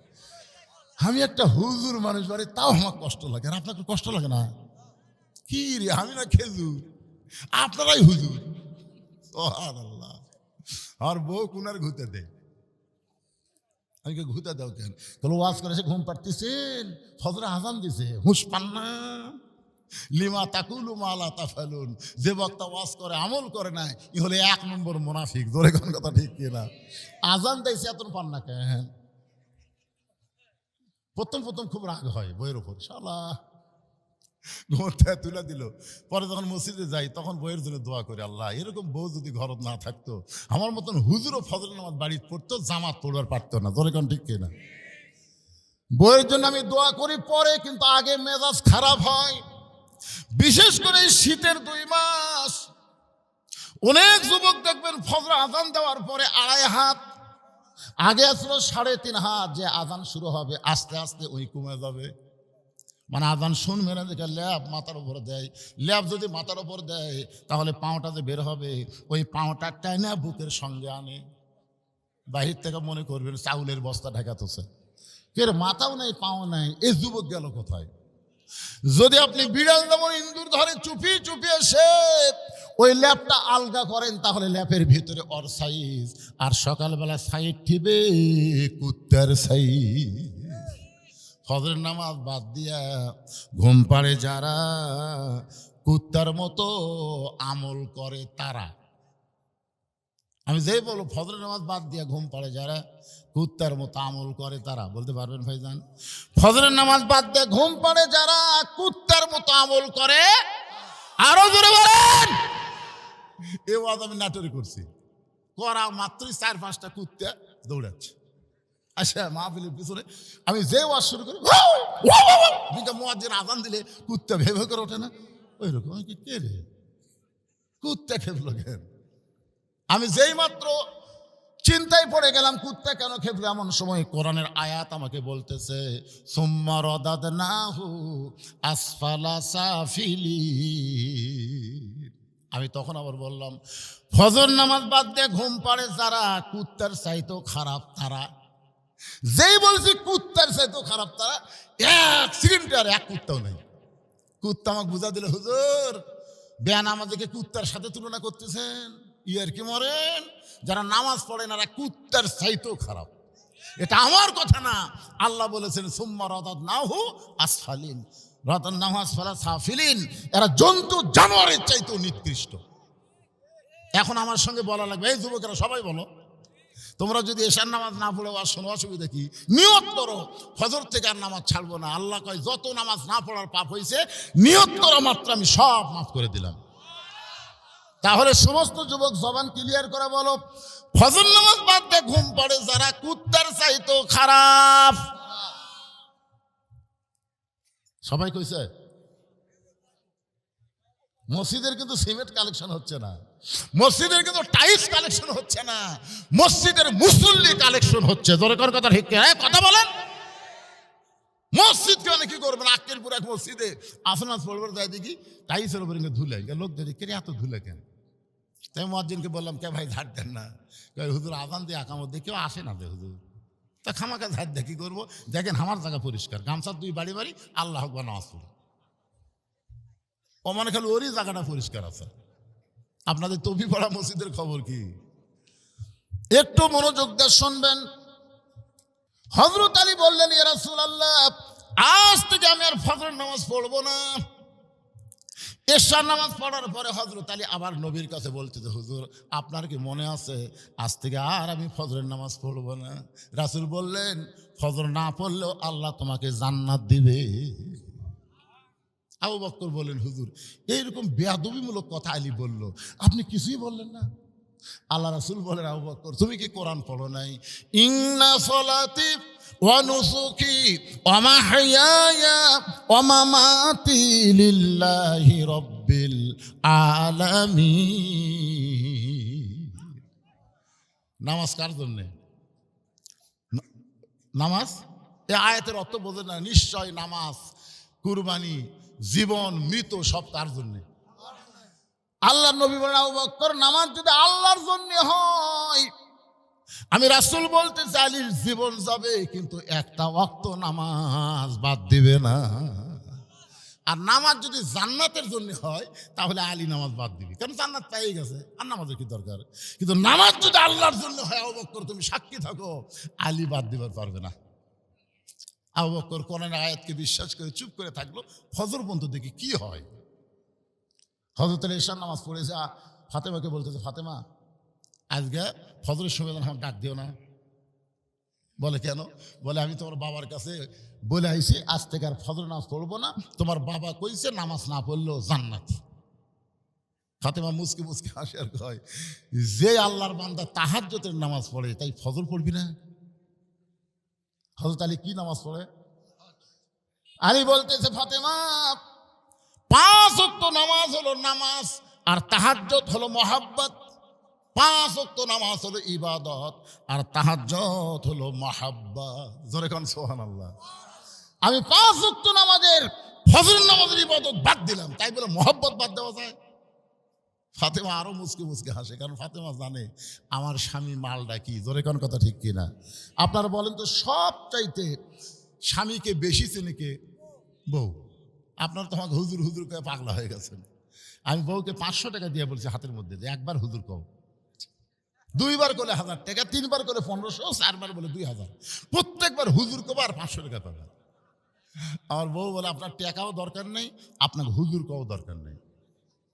আমি একটা হুজুর মানুষ বাড়ি, তাও আমার কষ্ট লাগে। আর আপনাকে কষ্ট লাগে না? কি রে আমি না খেজুর, আপনারাই হুজুর। সুবহানাল্লাহ। আর বউ কুনার ঘুতে দেয়, আমি ঘুতে দাও কেন? তাহলে ওয়াজ করে এসে ঘুম পাড়তেছেন, ফজরে আজান দিছে, হুঁশ পান না? লিমা তাকুলু মা লা তাফালুন। যে বক্তা ওয়াজ করে আমল করে না, ই হলে 1 নম্বর মুনাফিক। জোরে কোন কথা ঠিক কিনা? আজান দিয়েছে এত পান না কেন? প্রথম খুব রাগ হয় বইয়ের উপর, শালা ঘুমটা তুলে দিল। পরে যখন মসজিদে যাই তখন বইয়ের জন্য দোয়া করি, আল্লাহ এরকম বউ যদি ঘর না থাকতো, আমার মতন হুজুরও ফজরের নামাজ বাড়ি পড়তো, জামাত পড়বার পারতো না। জোরে কোন ঠিক কিনা? বইয়ের জন্য আমি দোয়া করি পরে, কিন্তু আগে মেজাজ খারাপ হয়। বিশেষ করে শীতের 2 মাস অনেক যুবক দেখবেন ফজর আজান দেওয়ার পরে 2.5 হাত, আগে আসলো 3.5 হাত, যে আজান শুরু হবে আস্তে আস্তে ওই কমে যাবে। মানে আজান শুনবে না, দেখে ল্যাব মাথার উপর দেয়। ল্যাব যদি মাথার উপর দেয় তাহলে পাওটা যে বের হবে, ওই পাওটা টাইনা বুকের সঙ্গে আনে। বাহির থেকে মনে করবেন চাউলের বস্তা ঢাকাতেছে, এর মাথাও নাই পাও নাই, এই যুবক গেল কোথায়? যদি আপনি বিড়াল যেমন ইন্দুর ধরে চুপি চুপি এসে ওই ল্যাপটা আলগা করেন, তাহলে ল্যাপের ভিতরে ওর সাইজ, আর সকালবেলা সাইড ঠিবে কুত্তার সাইজ। ফজরের নামাজ বাদ দিয়া ঘুম পাড়ে যারা, কুত্তার মতো আমল করে তারা। আমি যেই বলবো ফজরের নামাজ বাদ দিয়া ঘুম পাড়ে যারা, কুত্তার মতো আমল করে তারা। বলতে পারবেন ভাইজান? ফজরের নামাজ বাদ দিয়ে ঘুম পাড়ে যারা, কুত্তার মতো আমল করে। আরো জোরে বলেন। এ ওয়াজ আমি নাটোরে করছি, করা মাত্রই 4-5টা কুত্তা দৌড়াচ্ছে। আচ্ছা মাহফিলের পিছনে আমি যে ওয়াজ শুরু করি, মুয়াজ্জিন আজান দিলে কুত্তা ভেবে করে ওঠে না? ওই রকম কি কে রে কুত্তা খেপলো কেন? আমি যেই মাত্র চিন্তায় পড়ে গেলাম কুত্তা কেন খেপলো, এমন সময় কোরআনের আয়াত আমাকে বলতেছে, সুম্মা রাদাদনাহু আসফালা সাফিলিন। আমি তখন আবার বললাম, ফজর নামাজ বাদ দিয়ে ঘুম পাড়ে যারা, কুত্তার চাইতেও খারাপ তারা। যেই বলছি কুত্তার চাইতেও খারাপ তারা, এক সেকেন্ডে আর এক কুত্তাও নেই। কুত্তা আমাকে বুঝা দিলে, হুজুর বেয়া নামাজকে কুত্তার সাথে তুলনা করতেছেন, ইয়ার কি মরেন? যারা নামাজ পড়ে না এরা কুত্তার চাইতেও খারাপ। এটা আমার কথা না, আল্লাহ বলেছেন সুম্মা রাদাদনাহু আসফালিন, রাদাদনাহু আসফালা সাফিলিন। এরা জন্তু জানোয়ারের চাইতেও নিকৃষ্ট। এখন আমার সঙ্গে বলা লাগবে, এই যুবকেরা সবাই বলো, তোমরা যদি এশার নামাজ না পড়ে আর শোনো, অসুবিধা কি? নিয়ত করো ফজর থেকে আর নামাজ ছাড়বো না। আল্লাহ কয় যত নামাজ না পড়ার পাপ হয়েছে নিয়ত করা মাত্র আমি সব মাফ করে দিলাম। তাহলে সমস্ত যুবক জবান ক্লিয়ার করে বলো, ফজর নামাজ বাদ দিয়ে ঘুম পড়ে যারা কুত্তার চাইতেও খারাপ। সবাই কইছে? মসজিদের কিন্তু সিমেন্ট কালেকশন হচ্ছে না, মসজিদের কিন্তু টাইলস কালেকশন হচ্ছে না, মসজিদের মুসল্লি কালেকশন হচ্ছে। জোরে কর কথা, ঠিক কথা বলেন। মসজিদ কেন কি করবেন? আক্কেলপুর এক মসজিদে আসনাজ পড়বার যায় দেখি টাইলসের উপরে ধুলে, লোক দেখে কে এত ধুলে কেন? তাই মুয়াজ্জিনকে বললাম, কে ভাই ঝাড় দেন না? হুজুর আজান দিয়ে আকামত দিয়ে কেউ আসে না দে হুজুর, তা খামাকা ঝাড় দিয়ে কি করবো? দেখেন আমার জায়গা পরিষ্কার, গামছার দুই বাড়ি বাড়ি আল্লাহ আকবার নামাজ পড়ি, ও মানে খালি ওরই জায়গাটা পরিষ্কার আছে। আপনাদের তবি পড়া মসজিদের খবর কি? একটু মনোযোগ দিয়ে শুনবেন। হযরত আলী বললেন, ইয়া রাসূলুল্লাহ, আজ থেকে আমি আর ফজরের নামাজ পড়বো না। এশার নামাজ পড়ার পরে হযরত আলী আবার নবীর কাছে বলতেছে, হুজুর আপনার কি মনে আছে আজ থেকে আর আমি ফজরের নামাজ পড়বো না? রাসূল বললেন, ফজর না পড়লেও আল্লাহ তোমাকে জান্নাত দিবে। আবু বকর বললেন, হুজুর এইরকম বেয়াদবিমূলক কথা আলী বলল, আপনি কিছুই বললেন না। আল্লাহ রাসূল বলেন, আবু বকর তুমি কি কোরআন পড়ো নাই? ইন্না সলাতি ওয়া নুসুকি ওয়া মাহইয়ায়া ওয়া মামাতি লিল্লাহি রাব্বিল আলামিন। নামাজ কার জন্যে? নামাজ এই আয়াতের অর্থ বোঝে না। নিশ্চয় নামাজ, কুরবানি, জীবন, মৃত সব তার জন্যে। আল্লাহর নবী বলেন, আবু বকর নামাজ যদি আল্লাহর জন্য হয়, আমি রাসূল বলতে চাই আলীর জীবন যাবে কিন্তু একটা ওয়াক্ত নামাজ বাদ দিবে না। আর নামাজ যদি জান্নাতের জন্য হয় তাহলে আলী নামাজ বাদ দিবে, কারণ জান্নাত পেয়ে গেছে, আর নামাজের কি দরকার? কিন্তু নামাজ যদি আল্লাহর জন্য হয়, আবু বকর তুমি সাক্ষী থাকো, আলী বাদ দিবার পারবে না। আবু বকর কোরআনের আয়াতকে বিশ্বাস করে চুপ করে থাকলো। ফজর পর্যন্ত দেখি কি হয়। হযরত আলী এশার নামাজ পড়েছে, ফাতেমাকে বলতেছে, ফাতেমা আজকে ফজরের সময় আমার ডাক দিও না। বলে কেন? বলে আমি তোমার বাবার কাছে বলে আইছি আজ থেকে আর ফজর নামাজ পড়বো না, তোমার বাবা কইছে নামাজ না পড়লেও জান্নাত। ফাতেমা মুসকি মুসকি হাসে আর কয়, যে আল্লাহর বান্দা তাহাজ্জুদের নামাজ পড়ে তাই ফজর পড়বি না? হযরত আলী কি নামাজ পড়ে? আলী বলতেছে, ফাতেমা 5 ওয়াক্ত নামাজ হলো নামাজ, আর তাহাজ্জুদ হলো মহাব্বত। 5 ওয়াক্ত নামাজ হলো ইবাদত, আর তাহাজ্জুদ হলো মহাব্বত। জোরে কোন সুবহানাল্লাহ। আমি 5 ওয়াক্ত নামাজের ফজর নামাজের ইবাদত বাদ দিলাম, তাই বলে মহাব্বত বাদ দেওয়া যায়? ফাতেমা আরো মুসকে মুসকে হাসে, কারণ ফাতেমা জানে আমার স্বামী মালটা কি। জোরে কোন কথা ঠিক কিনা? আপনারা বলেন তো, সব চাইতে স্বামীকে বেশি চেনে কে? বউ। আপনারা তো আমাকে হুজুর হুজুর করে পাগলা হয়ে গেছেন। আমি বউকে 500 টাকা দিয়ে বলছি হাতের মধ্যে, একবার হুজুর কও, 2 বার করলে 1000 টাকা, 3 বার করে 1500, 4 বার বলে 2000, প্রত্যেকবার হুজুর কব আর 500 টাকা পাবে। আমার বউ বলে, আপনার টাকাও দরকার নেই, আপনাকে হুজুর কও দরকার নেই।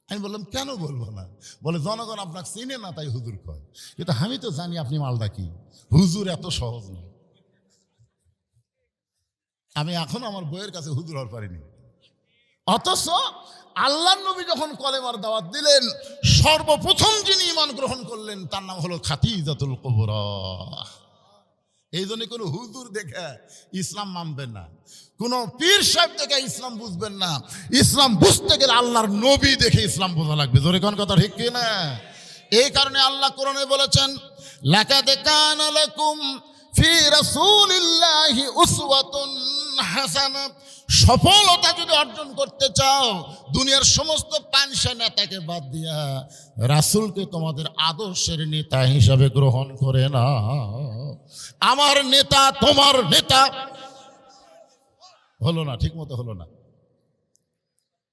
আমি বললাম, কেন বলবো না? বলে, জনগণ আপনাকে চিনে না তাই হুজুর কয়, কিন্তু আমি তো জানি আপনি মালদা কি। হুজুর এত সহজ নয়। আমি এখনো আমার বইয়ের কাছে হুজুর হওয়ার পারিনি। অথচ আল্লাহর নবী যখন কলেমার দাওয়াত দিলেন, সর্বপ্রথম যিনি ঈমান গ্রহণ করলেন তার নাম হলো খাদিজাতুল কুবরা। এই জন্য কোনো হুজুর দেখে ইসলাম মানবেন না, কোনো পীর সাহেব দেখে ইসলাম বুঝবেন না। ইসলাম বুঝতে গেলে আল্লাহর নবী দেখে ইসলাম বোঝা লাগবে। জোরে কোন কথা ঠিক কি না? এই কারণে আল্লাহ কোরআনে বলেছেন, লাকাদ কানা লাকুম ফি রাসূলিল্লাহি উসওয়াতুন হাসানাহ। সফলতা যদি অর্জন করতে চাও, দুনিয়ার সমস্ত পাঁচশা নেতাকে বাদ দিয়া রাসূলকে তোমাদের আদর্শের নেতা হিসাবে গ্রহণ করে নাও। আমার নেতা তোমার নেতা হলো না, ঠিক মতো হলো না।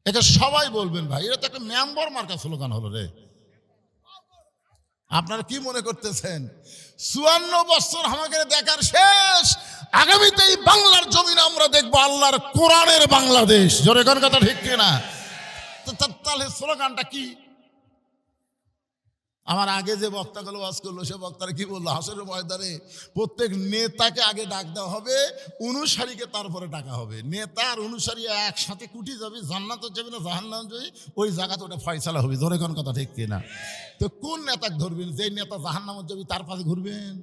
এটা সবাই বলবেন ভাই, এটা তো একটা মেম্বার মার্কা স্লোগান হলো রে। আপনারা কি মনে করতেছেন 54 বছর আমাকে দেখার শেষ, আগামীতে এই বাংলার জমিনে আমরা দেখবো আল্লাহর কোরআনের বাংলাদেশ। জোরে কোন কথা ঠিক কিনা? তাহলে স্লোগানটা কি? আমার আগে যে বক্তাগুলো ওয়াজ করলো সে বক্তারা কি বললো? হাসরের ময়দানে প্রত্যেক নেতাকে আগে ডাক দেওয়া হবে, অনুসারীকে তারপরে ডাকা হবে। নেতা আর অনুসারী একসাথে কুটি যাবে, জান্নাত যাবে না জাহান্নাম যাবে, ওই জায়গাতে ওটা ফয়সালা হবে। জোরে কোন কথা ঠিক কিনা? তো কোন নেতাকে ধরবেন? যে নেতা জাহান্নামে যাবে তার পাশে ঘুরবেন?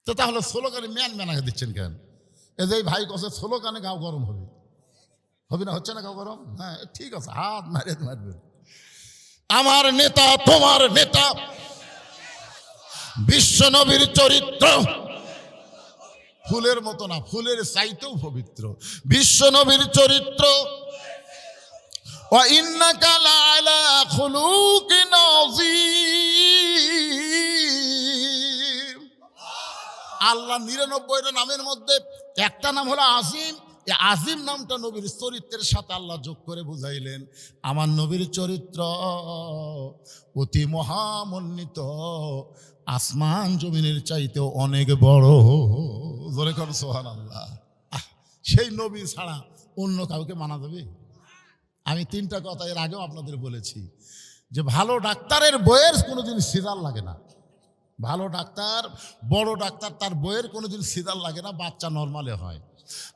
তো তাহলে স্লোগানে মেনাকে দিচ্ছেন কেন? এই যে ভাই কছে স্লোগানে গাও গরম হবে, হবে না? হচ্ছে না গাও গরম? হ্যাঁ ঠিক আছে, হাত মারবেন। আমার নেতা তোমার নেতা, বিশ্ব নবীর চরিত্র ফুলের মতো না, ফুলের চাইতেও পবিত্র। বিশ্ব নবীর চরিত্র ওয়া ইন্নাকা লাআলা খুলুকিন আযীম। আল্লাহ 99টা নামের মধ্যে একটা নাম হলো আজিম। এই আজিম নামটা নবীর চরিত্রের সাথে আল্লাহ যোগ করে বুঝাইলেন। আমার নবীর চরিত্র অতি মহামণ্ডিত, আসমান জমিনের চাইতেও অনেক বড়। জোরে কর সুবহানাল্লাহ। সেই নবী ছাড়া অন্য কাউকে মানা যাবে? আমি 3টা কথা এর আগেও আপনাদের বলেছি যে ভালো ডাক্তারের বইয়ের কোনোদিন সিজার লাগে না। ভালো ডাক্তার, বড় ডাক্তার, তার বইয়ের কোনোদিন সিজার লাগে না, বাচ্চা নর্মালে হয়।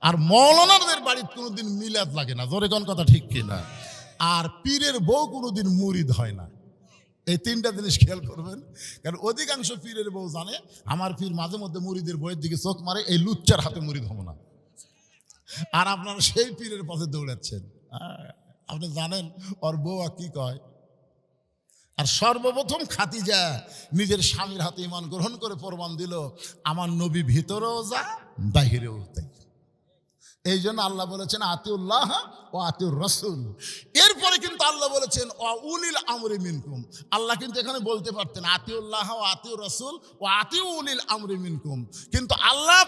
আর মৌলানাদের বাড়িতে কোনোদিন মিলাদ লাগে না। জোরে কোন কথা ঠিক কিনা? আর পীরের বউ কোনোদিন মুরিদ হয় না। এই 3টা জিনিস খেয়াল করবেন, কারণ অধিকাংশ পীরের বউ জানে আমার পীর মাঝে মধ্যে মুরিদের বইয়ের দিকে চোখ মারে, এই লুচ্চার হাতে মুরিদ হবো না। আর আপনারা সেই পীরের পথে দৌড়াচ্ছেন। আপনি জানেন ওর বউ কি কয়? আর সর্বপ্রথম খাদিজা নিজের স্বামীর হাতে ঈমান গ্রহণ করে প্রমাণ দিল আমার নবী ভিতরেও যা বাহিরেও তাই। এই জন্য আল্লাহ বলেছেন আতিউল্লাহ ও আতিউর রাসূল। এরপরে কিন্তু আল্লাহ বলেছেন ও উলিল আমরি মিনকুম। আল্লাহ কিন্তু এখানে বলতে পারতেন আতিউল্লাহ ও আতিউর রাসূল ও আতিউ উলিল আমরি মিনকুম, কিন্তু আল্লাহ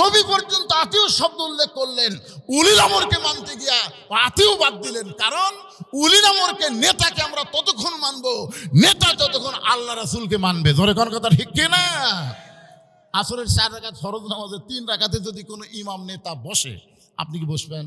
নবী পর্যন্ত আতিউ শব্দ উল্লেখ করলেন, উলিল আমরকে মানতে গিয়া ও আতিউ বাদ দিলেন। কারণ উলিল আমরকে, নেতাকে আমরা ততক্ষণ মানবো নেতা যতক্ষণ আল্লাহ রাসূলকে মানবে। জোরে কোন কথা ঠিক কিনা? আসরের 4 রাকাত ফরজ নামাজের 3 রাকাতে যদি কোনো ইমাম নেতা বসে, আপনি কি বসবেন?